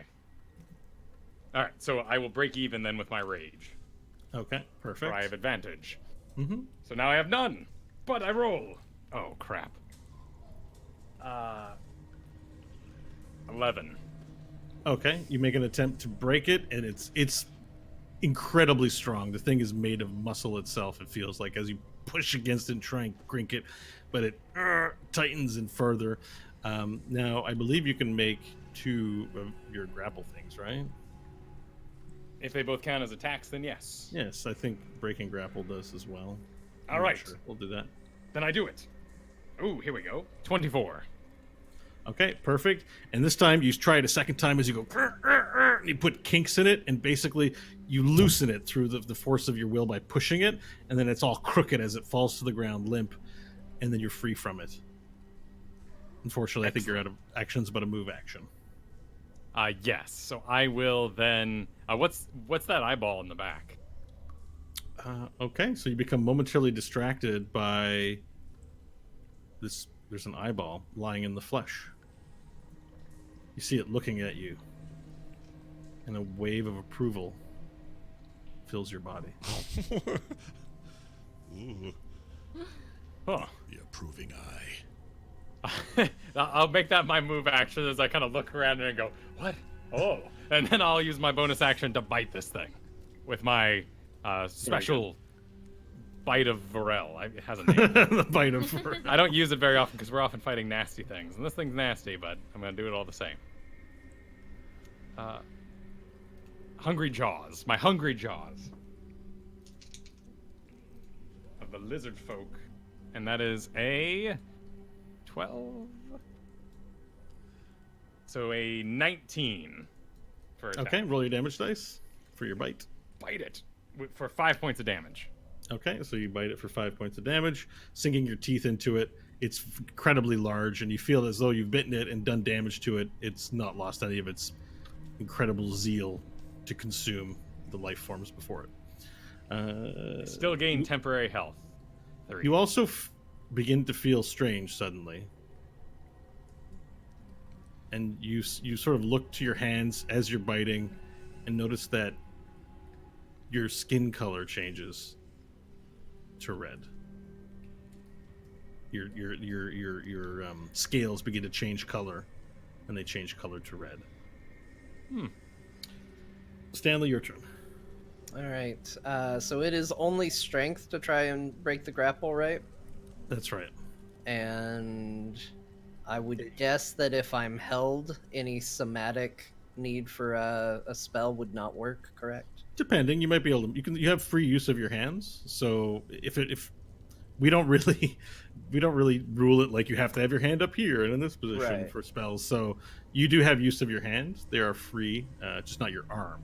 All right, so I will break even then with my rage. Okay, perfect. Where I have advantage. Mm-hmm. So now I have none, but I roll. Oh, crap. 11. Okay, you make an attempt to break it, and it's incredibly strong. The thing is made of muscle itself, it feels like, as you push against it and try and grink it, but it tightens and further. Now, I believe you can make 2 of your grapple things, right? If they both count as attacks, then yes. Yes, I think breaking grapple does as well. All I'm not right. sure. We'll do that. Then I do it. Ooh, here we go. 24. Okay, perfect. And this time you try it a second time as you go, and you put kinks in it, and basically you loosen it through the force of your will by pushing it, and then it's all crooked as it falls to the ground limp, and then you're free from it. Unfortunately, I think you're out of actions, but a move action. Yes. So I will then. What's that eyeball in the back? Okay, so you become momentarily distracted by this. There's an eyeball lying in the flesh. You see it looking at you, and a wave of approval fills your body. Ooh, Huh. the approving eye. I'll make that my move action as I kind of look around and go, what? Oh. And then I'll use my bonus action to bite this thing with my special bite of Varel. It has a name. The bite of I don't use it very often because we're often fighting nasty things. And this thing's nasty, but I'm going to do it all the same. Hungry Jaws. My Hungry Jaws. Of the lizard folk. And that is a 12. So a 19 for attack. Okay, roll your damage dice for your bite. Bite it for 5 points of damage. Okay, so you bite it for 5 points of damage, sinking your teeth into it. It's incredibly large, and you feel as though you've bitten it and done damage to it. It's not lost any of its incredible zeal to consume the life forms before it. Still gain temporary health. 3. You also begin to feel strange suddenly. And you sort of look to your hands as you're biting and notice that your skin color changes to red. Your scales begin to change color, and they change color to red. Stanley, your turn. All right. So it is only strength to try and break the grapple, right? That's right. And I would guess that if I'm held, any somatic need for a spell would not work, correct? Depending, you might be able to. You have free use of your hands. So if we don't really rule it like you have to have your hand up here and in this position Right. for spells. So you do have use of your hands. They are free, just not your arm.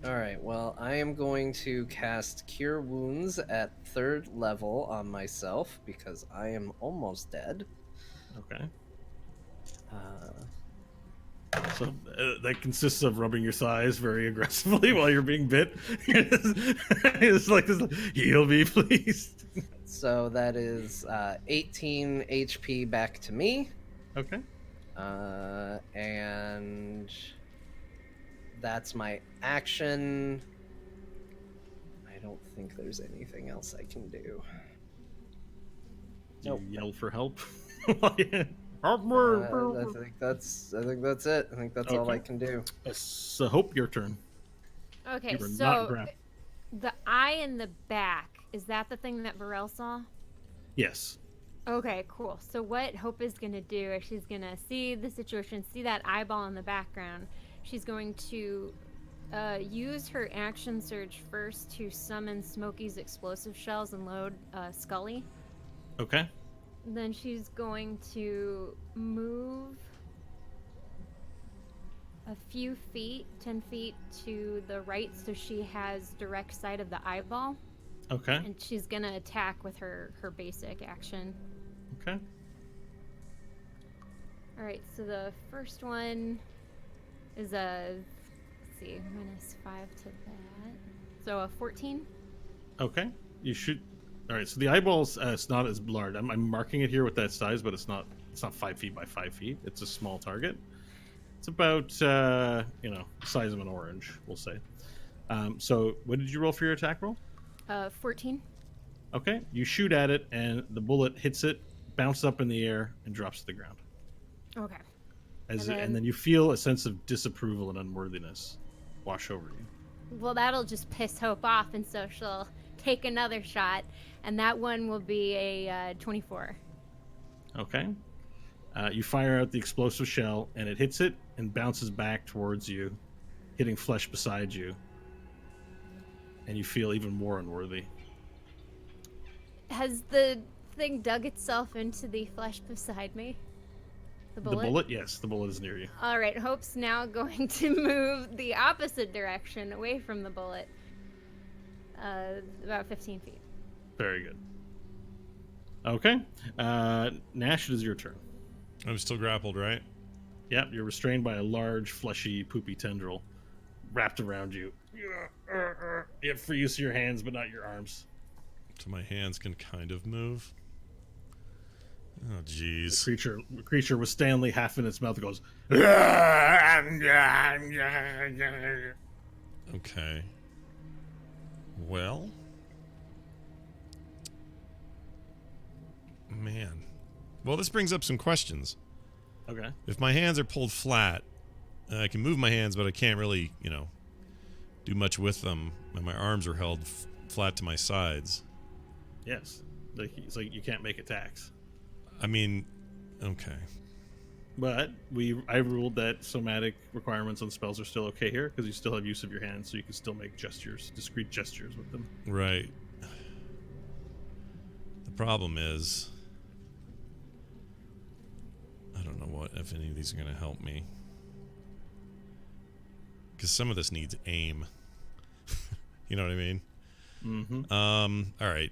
All right. Well, I am going to cast Cure Wounds at 3rd level on myself because I am almost dead. Okay. Uh, So that consists of rubbing your thighs very aggressively while you're being bit. It's like this, heal me, please. so that is 18 HP back to me. Okay. And that's my action. don't think there's anything else I can do. Do Nope. you yell for help? Help I me! think that's it. I think that's all I Okay. can do. So Hope, your turn. Okay, You were not so grappled. the eye in the back, is that the thing that Varel saw? Yes. Okay, cool. So what Hope is going to do is she's going to see the situation, see that eyeball in the background. She's going to use her action surge first to summon Smokey's explosive shells and load Scully. Okay. Then she's going to move a few feet, 10 feet to the right, so she has direct sight of the eyeball. Okay. And she's going to attack with her basic action. Okay. All right, so the first one is a, let's see, -5 to that. So a 14. Okay. You should. All right. So the eyeballs, it's not as large. I'm marking it here with that size, but it's not 5 feet by 5 feet. It's a small target. It's about the size of an orange, we'll say. So what did you roll for your attack roll? 14. Okay. You shoot at it, and the bullet hits it, bounces up in the air, and drops to the ground. Okay. And then you feel a sense of disapproval and unworthiness wash over you. Well, that'll just piss Hope off, and so she'll take another shot, and that one will be a 24. Okay. You fire out the explosive shell, and it hits it and bounces back towards you, hitting flesh beside you. And you feel even more unworthy. Has the thing dug itself into the flesh beside me? The bullet? The bullet? Yes, the bullet is near you. All right, Hope's now going to move the opposite direction, away from the bullet. About 15 feet. Very good. Okay. Nash, it is your turn. I'm still grappled, right? Yep, you're restrained by a large, fleshy, poopy tendril wrapped around you. You have free use of your hands, but not your arms. So my hands can kind of move. Oh, The jeez. creature with Stanley half in its mouth goes. Okay. Well. Man. Well, this brings up some questions. Okay. If my hands are pulled flat, I can move my hands, but I can't really, do much with them. And my arms are held flat to my sides. Yes. It's like you can't make attacks. I mean, okay. But I ruled that somatic requirements on spells are still okay here because you still have use of your hands, so you can still make gestures, discrete gestures with them. Right. The problem is, I don't know if any of these are going to help me. Because some of this needs aim. You know what I mean? Mm-hmm. All right.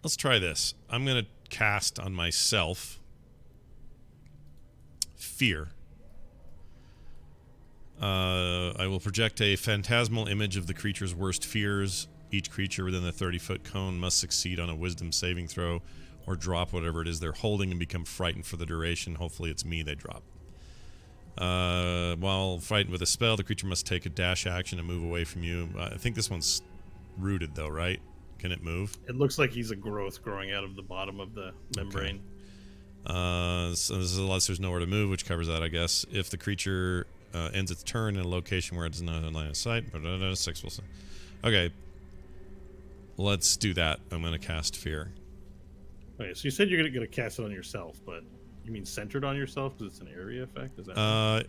Let's try this. I'm going to cast on myself Fear. I will project a phantasmal image of the creature's worst fears. Each creature within the 30-foot cone must succeed on a wisdom saving throw or drop whatever it is they're holding and become frightened for the duration. Hopefully it's me they drop. While frightened with a spell, the creature must take a dash action and move away from you. I think this one's rooted, though, right? Can it move? It looks like he's a growth growing out of the bottom of the membrane. So this is unless there's nowhere to move, which covers that, I guess. If the creature ends its turn in a location where it does not have line of sight, 6 will. Okay, let's do that. I'm going to cast Fear. Okay, so you said you're gonna cast it on yourself, but you mean centered on yourself because it's an area effect? Is that?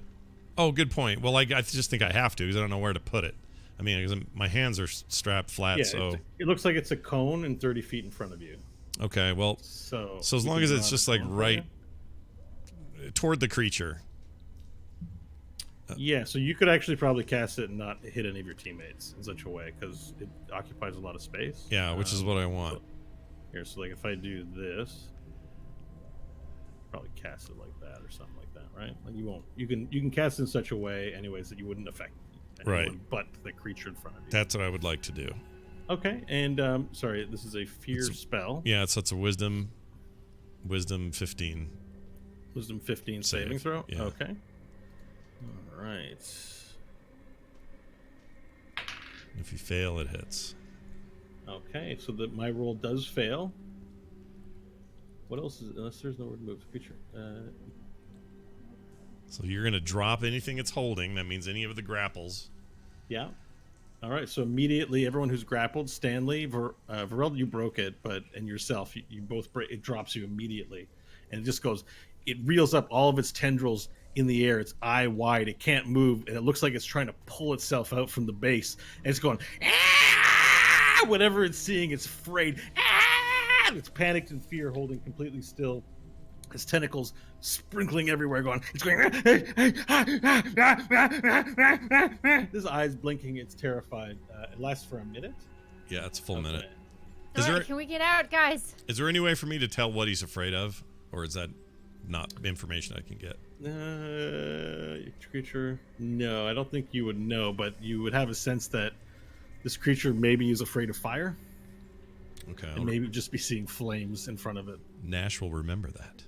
Oh, good point. Well, I just think I have to because I don't know where to put it. I mean, 'cause my hands are strapped flat, Yeah, so it looks like it's a cone and 30 feet in front of you. okay. Well, So as you long can as draw it's it just like on right toward the creature. Yeah, so you could actually probably cast it and not hit any of your teammates in such a way because it occupies a lot of space. Yeah, which is what I want. Here, so like if I do this, probably cast it like that or something like that, right? Like you won't. You can cast it in such a way, anyways, that you wouldn't affect anyone Right. but the creature in front of you. That's what I would like to do. Okay, and sorry, this is a fear spell. Yeah, so it's a wisdom 15. Wisdom 15 Save, saving throw. yeah. Okay. All right. If you fail, it hits. Okay, so my roll does fail. What else is unless there's nowhere to move the creature? So you're going to drop anything it's holding. That means any of the grapples. Yeah. All right. So immediately, everyone who's grappled, Stanley, Varel, you broke it, and yourself, you both break. It drops you immediately, and it just goes. It reels up all of its tendrils in the air. It's eye wide. It can't move, and it looks like it's trying to pull itself out from the base. And it's going. Ah! Whatever it's seeing, it's afraid. Ah! It's panicked in fear, holding completely still. His tentacles sprinkling everywhere, going. It's going. His eyes blinking. It's terrified. It lasts for a minute. Yeah, it's a full minute. All right, can we get out, guys? Is there any way for me to tell what he's afraid of, or is that not information I can get? Creature? No, I don't think you would know, but you would have a sense that this creature maybe is afraid of fire. Okay. And maybe just be seeing flames in front of it. Nash will remember that.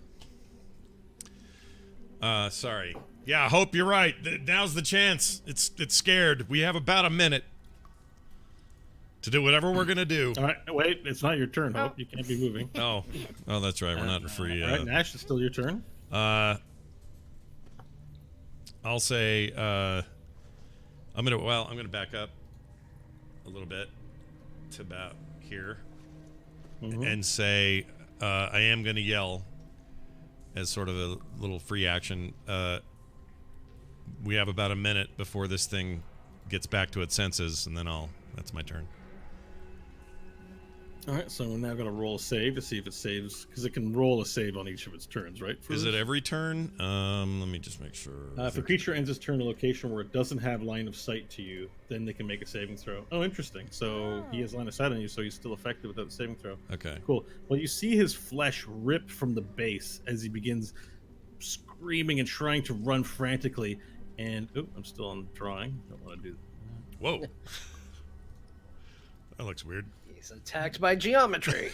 Sorry. Yeah, I hope you're right. Now's the chance. It's scared. We have about a minute to do whatever we're gonna do. All right, wait. It's not your turn, Hope. You can't be moving. Oh, that's right. We're not in free. All right, Nash, it's still your turn. I'll say. I'm gonna back up a little bit to about here, and say, I am gonna yell. As sort of a little free action, we have about a minute before this thing gets back to its senses, and then that's my turn. All right, so we're now going to roll a save to see if it saves, because it can roll a save on each of its turns, right? Is it every turn? Let me just make sure. If a creature ends its turn in a location where it doesn't have line of sight to you, then they can make a saving throw. Oh, interesting. So he has line of sight on you, so he's still effective without the saving throw. Okay. Cool. Well, you see his flesh rip from the base as he begins screaming and trying to run frantically. And, I'm still on drawing. Don't want to do that. Whoa. That looks weird. He's attacked by geometry.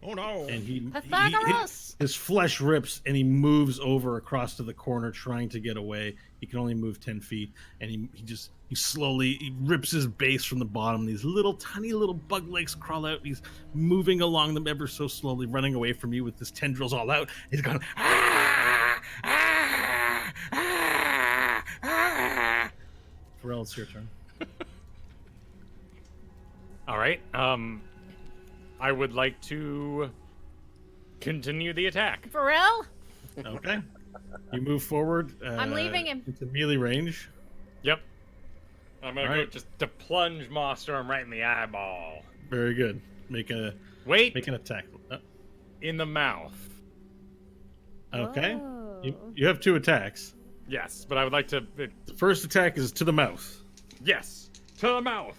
Oh no! And Pythagoras! his flesh rips, and he moves over across to the corner, trying to get away. He can only move 10 feet, and he slowly rips his base from the bottom. These tiny little bug legs crawl out. He's moving along them ever so slowly, running away from you with his tendrils all out. He's going. Ah! Ah! Ah! Ah! Pharrell, it's your turn. All right. I would like to continue the attack. Pharrell? Okay. You move forward. I'm leaving him. Into melee range. Yep. I'm gonna All go right. just to plunge Mawstorm right in the eyeball. Very good. Make an attack. In the mouth. Okay. Oh. You have 2 attacks. Yes, but I would like to. The first attack is to the mouth. Yes, to the mouth.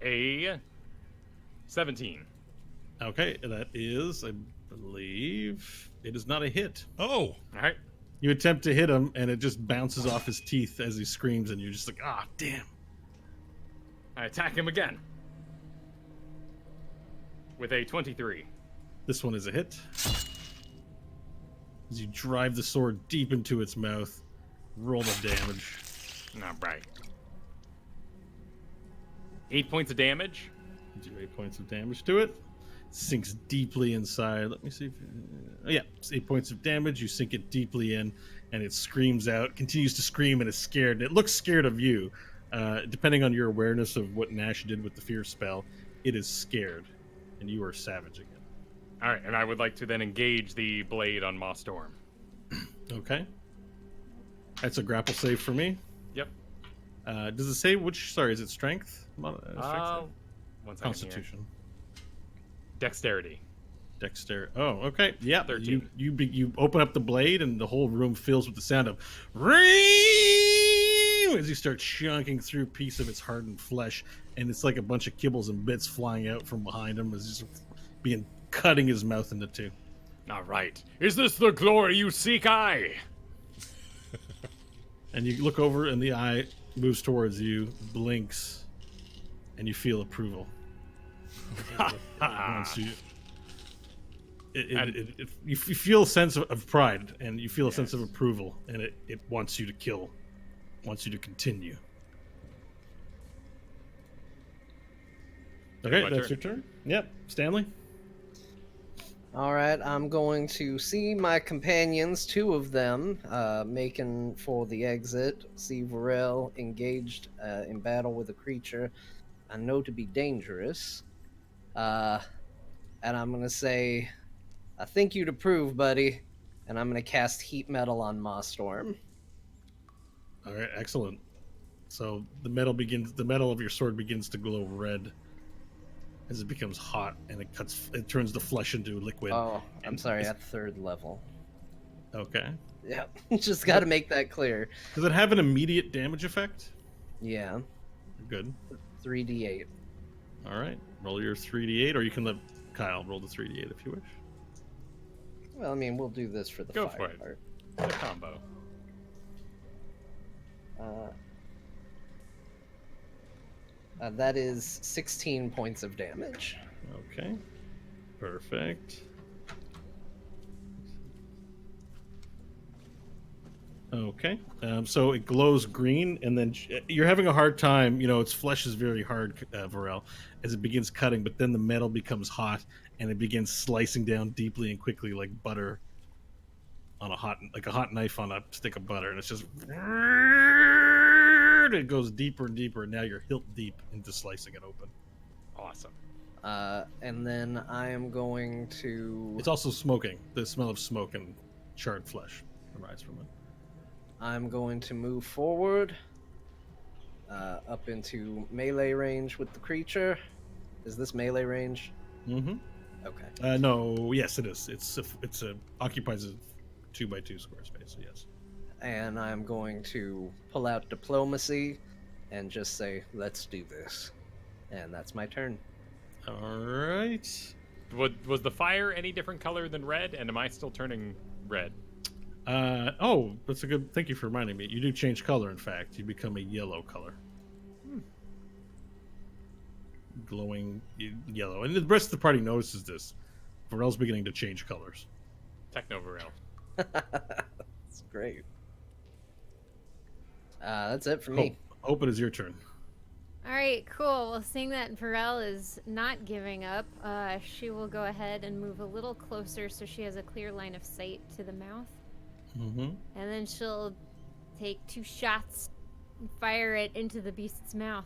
A 17. Okay, that is, I believe, it is not a hit. Oh, All right. You attempt to hit him, and it just bounces off his teeth as he screams, and you're just like, damn. I attack him again with a 23. This one is a hit. As you drive the sword deep into its mouth, roll the damage. All right. 8 points of damage. Do 8 points of damage to it. Sinks deeply inside. Let me see if... it's 8 points of damage. You sink it deeply in, and it screams out, continues to scream, and is scared. And it looks scared of you. Depending on your awareness of what Nash did with the fear spell, it is scared, and you are savaging it. All right, and I would like to then engage the blade on Mawstorm. Okay. That's a grapple save for me. Yep. Does it say which... Sorry, is it strength? Strength save? 1 second. Constitution. Here. Dexterity. Dexterity. Oh, okay. Yeah. 13. You open up the blade, and the whole room fills with the sound of ring as you start chunking through a piece of its hardened flesh, and it's like a bunch of kibbles and bits flying out from behind him as he's cutting his mouth into 2. All right. Is this the glory you seek, I? And you look over, and the eye moves towards you, blinks, and you feel approval. It wants you. You feel a sense of pride, and you feel a sense of approval, and it wants you to kill wants you to continue. Okay, My that's turn. your turn. Yep, Stanley. All right, I'm going to see my companions, 2 of them, making for the exit. See Varel engaged in battle with a creature I know to be dangerous. And I'm going to say, I think you'd approve, buddy. And I'm going to cast Heat Metal on Mawstorm. All right, excellent. So the metal of your sword begins to glow red as it becomes hot, and it turns the flesh into liquid. Oh, I'm And sorry, it's- at 3rd level. Okay. Yeah, just got to make that clear. Does it have an immediate damage effect? Yeah, Good. 3d8. All right. Roll your 3d8, or you can let Kyle roll the 3d8 if you wish. Well, I mean, we'll do this for the Go fire for it. part. The combo. That is 16 points of damage. Okay. Perfect. Okay. So it glows green, and then you're having a hard time. You know, its flesh is very hard, Varel, as it begins cutting, but then the metal becomes hot, and it begins slicing down deeply and quickly like butter on a hot knife on a stick of butter, and it's just it goes deeper and deeper, and now you're hilt deep into slicing it open. Awesome. And then I am going to. It's also smoking. The smell of smoke and charred flesh arises from it. I'm going to move forward up into melee range with the creature. Is this melee range? Mm-hmm. Okay. No, yes, it is. It's occupies a 2x2 square space. So yes. And I'm going to pull out diplomacy and just say, let's do this. And that's my turn. All right. Was the fire any different color than red? And am I still turning red? Oh, that's a good. Thank you for reminding me. You do change color. In fact, you become a yellow color. Glowing yellow, and the rest of the party notices this. Varel's beginning to change colors. Techno Varel. That's great. That's it for me. Hope it is your turn. All right, cool. Well, seeing that Varel is not giving up, she will go ahead and move a little closer so she has a clear line of sight to the mouth. Mm-hmm. And then she'll take 2 shots and fire it into the beast's mouth.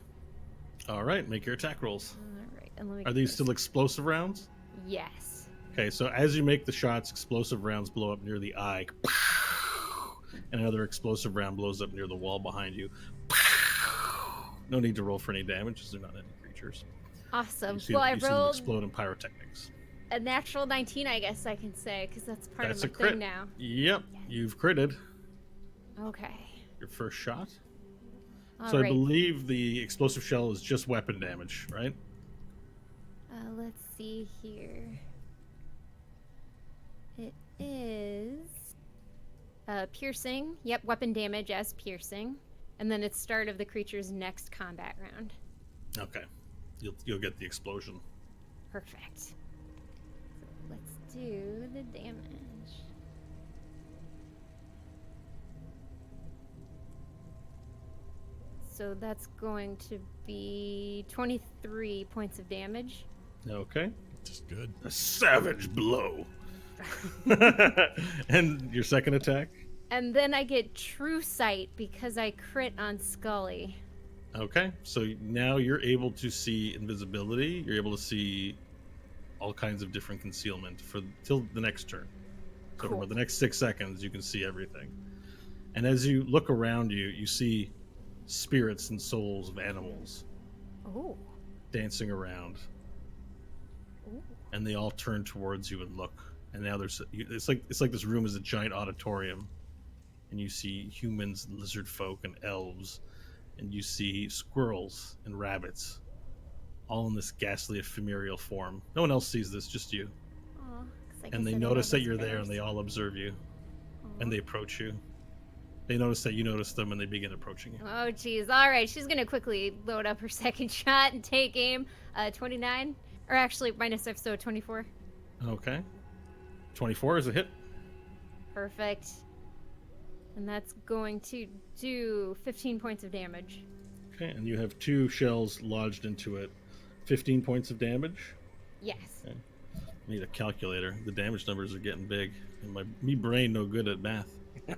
All right, make your attack rolls. All right, and let me Are get these this. still explosive rounds? Yes. Okay, so as you make the shots, explosive rounds blow up near the eye, and another explosive round blows up near the wall behind you. No need to roll for any damage, as they're not any creatures. Awesome. You see, Well, I you see them rolled explode in pyrotechnics. a natural 19, I guess I can say, because that's part That's of a my crit. thing now. Yep, you've critted Okay. your first shot. All So I right. believe the explosive shell is just weapon damage, right? Let's see here. It is piercing. Yep, weapon damage as piercing. And then it's start of the creature's next combat round. Okay, you'll get the explosion. Perfect. So let's do the damage. So that's going to be 23 points of damage. Okay, Just good. a savage blow. And your second attack. And then I get true sight because I crit on Scully. Okay, so now you're able to see invisibility. You're able to see all kinds of different concealment till the next turn. So for Cool. about the next 6 seconds, you can see everything. And as you look around you, you see spirits and souls of animals Oh. dancing around, Ooh. and they all turn towards you and look. And now it's like this room is a giant auditorium, and you see humans, lizard folk, and elves, and you see squirrels and rabbits, all in this ghastly ephemeral form. No one else sees this, just you. Aw, 'cause I And they guess I don't notice have that you're there, and bears. they all observe you, and Aw. they approach you. They notice that you notice them, and they begin approaching you. Oh, geez. All right, she's gonna quickly load up her second shot and take aim. 29, or actually minus F, so 24. Okay. 24 is a hit. Perfect. And that's going to do 15 points of damage. Okay, and you have 2 shells lodged into it. 15 points of damage. Yes. Okay. Need a calculator. The damage numbers are getting big, and me brain no good at math. All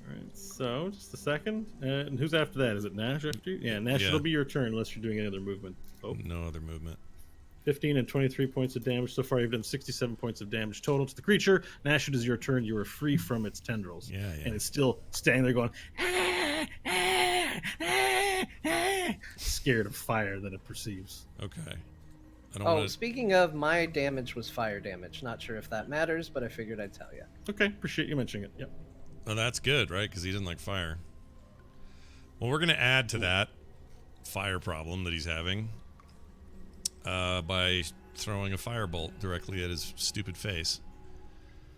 right, so just a second. And who's after that? Is it Nash after you? Yeah, Nash, Yeah. it'll be your turn unless you're doing any other movement. Oh, No other movement. 15 and 23 points of damage. So far, you've done 67 points of damage total to the creature. Nash, it is your turn. You are free from its tendrils. Yeah, yeah. And it's still standing there going, scared of fire that it perceives. Okay. I don't Oh, want to. speaking of, my damage was fire damage. Not sure if that matters, but I figured I'd tell you. Okay, appreciate you mentioning it. Yep. Oh, that's good, right? Because he doesn't like fire. Well, we're going to add to that fire problem that he's having by throwing a firebolt directly at his stupid face.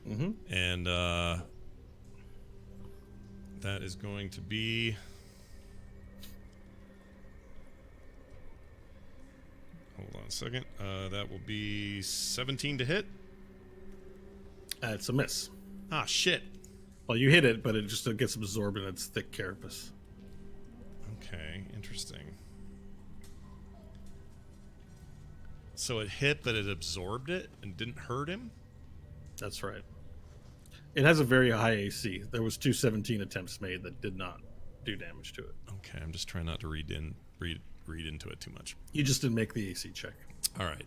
Mm-hmm. And that is going to be... Hold on a second. That will be 17 to hit. It's a miss. Ah, shit. Well, you hit it, but it just gets absorbed in its thick carapace. Okay, interesting. So it hit, but it absorbed it and didn't hurt him? That's right. It has a very high AC. There was 217 attempts made that did not do damage to it. Okay, I'm just trying not to read into it too much. You just didn't make the AC check. All right.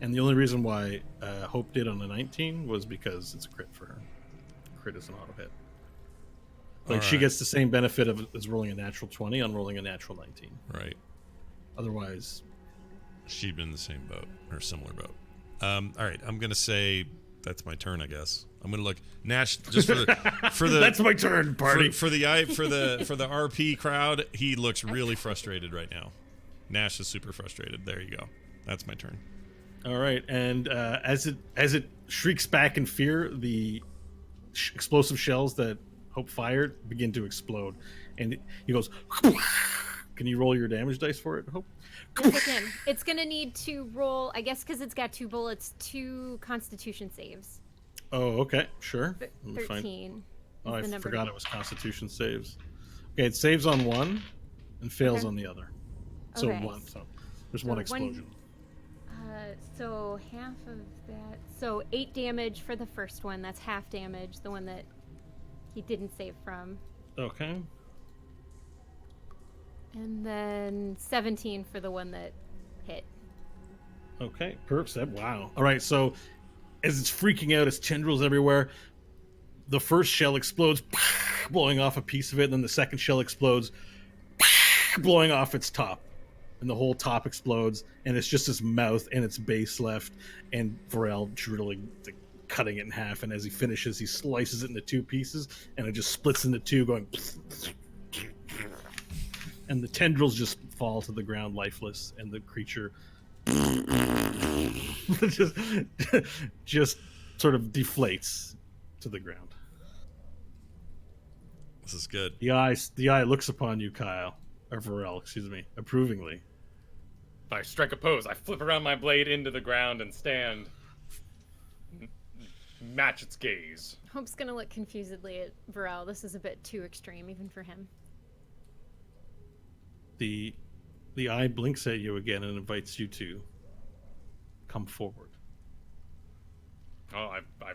And the only reason why Hope did on the 19 was because it's a crit for her. Crit is an auto hit. Like, she Alright. gets the same benefit of as rolling a natural 20 on rolling a natural 19. Right. Otherwise, She'd been in the same boat or similar boat. All right, I'm gonna say that's my turn. I guess I'm gonna look Nash just for the that's my turn, party. for the RP crowd. He looks really frustrated right now. Nash is super frustrated. There you go. That's my turn. All right, and as it shrieks back in fear, the explosive shells that Hope fired begin to explode, and he goes. Can you roll your damage dice for it, Hope? Yes, I can. It's gonna need to roll, I guess, because it's got 2 bullets, 2 Constitution saves. Oh, okay, sure. Let me find- 13. Oh, is I the number. forgot it was Constitution saves. Okay, it saves on one and fails Okay. on the other. So Okay. one. So there's So one one- explosion. So half of that. So 8 damage for the first one. That's half damage. The one that he didn't save from. Okay. And then 17 for the one that hit. Okay. Perfect. Wow. All right. So as it's freaking out, its tendrils everywhere. The first shell explodes, blowing off a piece of it. And then the second shell explodes, blowing off its top. And the whole top explodes. And it's just its mouth and its base left. And Varel drilling, cutting it in half. And as he finishes, he slices it into 2 pieces. And it just splits into 2, going. And the tendrils just fall to the ground lifeless. And the creature just sort of deflates to the ground. This is good. The eye looks upon you, Kyle, or Varel, excuse me, approvingly. If I strike a pose, I flip around my blade into the ground and stand. Match its gaze. Hope's gonna look confusedly at Varel. This is a bit too extreme, even for him. The eye blinks at you again and invites you to come forward. Oh, I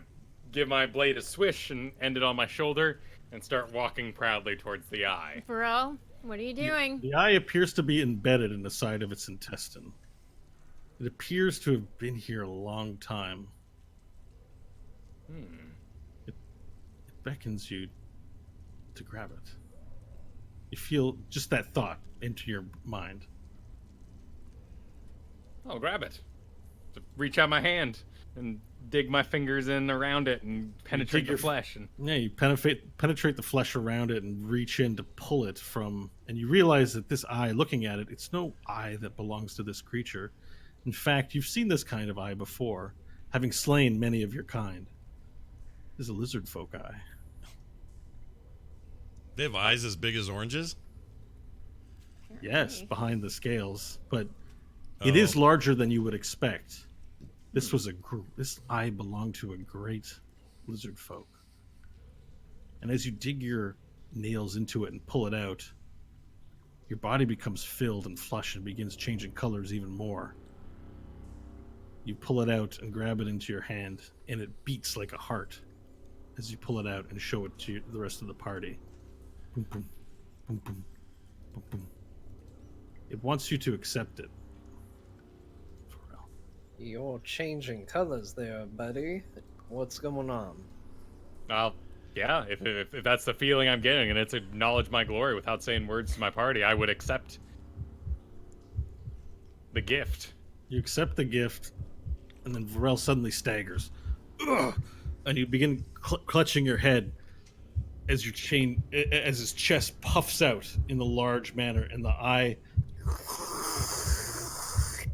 give my blade a swish and end it on my shoulder and start walking proudly towards the eye. Varel, what are you doing? The eye appears to be embedded in the side of its intestine. It appears to have been here a long time. It beckons you to grab it. You feel just that thought into your mind. I'll grab it. So reach out my hand and dig my fingers in around it and penetrate dig the your- flesh. And Yeah, you penetrate the flesh around it and reach in to pull it from, and you realize that this eye, looking at it, it's no eye that belongs to this creature. In fact, you've seen this kind of eye before, having slain many of your kind. This is a lizard folk eye. They have eyes as big as oranges. Yes, Okay. behind the scales, but it Oh. is larger than you would expect. This eye belonged to a great lizard folk. And as you dig your nails into it and pull it out, your body becomes filled and flush and begins changing colors even more. You pull it out and grab it into your hand, and it beats like a heart as you pull it out and show it to the rest of the party. Boom, boom, boom, boom, boom, boom. It wants you to accept it. Pharrell. You're changing colors there, buddy. What's going on? Yeah, if that's the feeling I'm getting, and it's acknowledge my glory without saying words to my party, I would accept the gift. You accept the gift, and then Varel suddenly staggers. Ugh! And you begin clutching your head as his chest puffs out in the large manner, and the eye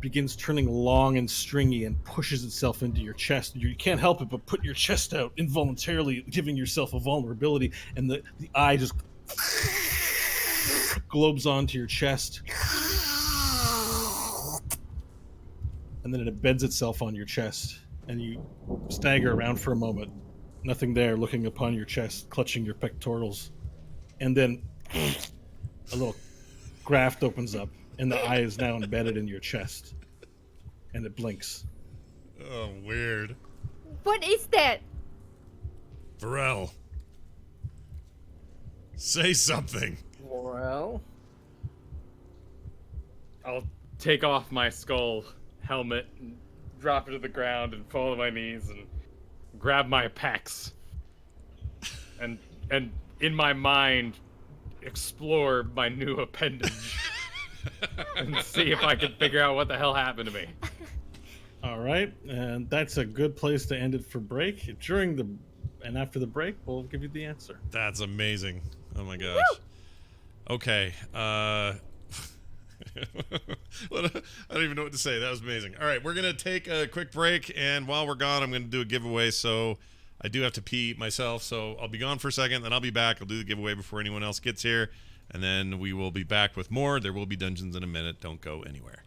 begins turning long and stringy and pushes itself into your chest. You can't help it but put your chest out involuntarily, giving yourself a vulnerability, and the eye just globes onto your chest. And then it embeds itself on your chest, and you stagger around for a moment. Nothing there, looking upon your chest, clutching your pectorals. And then a little graft opens up, and the eye is now embedded in your chest. And it blinks. Oh, weird. What is that? Varel. Say something. Well, I'll take off my skull helmet and drop it to the ground and fall to my knees and grab my pecs and in my mind explore my new appendage and see if I can figure out what the hell happened to me. All right, and that's a good place to end it for break. And after the break, we'll give you the answer. That's amazing. Oh my gosh. Woo! Okay. I don't even know what to say. That was amazing. All right, we're going to take a quick break, and while we're gone, I'm going to do a giveaway, so I do have to pee myself, so I'll be gone for a second, then I'll be back. I'll do the giveaway before anyone else gets here, and then we will be back with more. There will be dungeons in a minute. Don't go anywhere.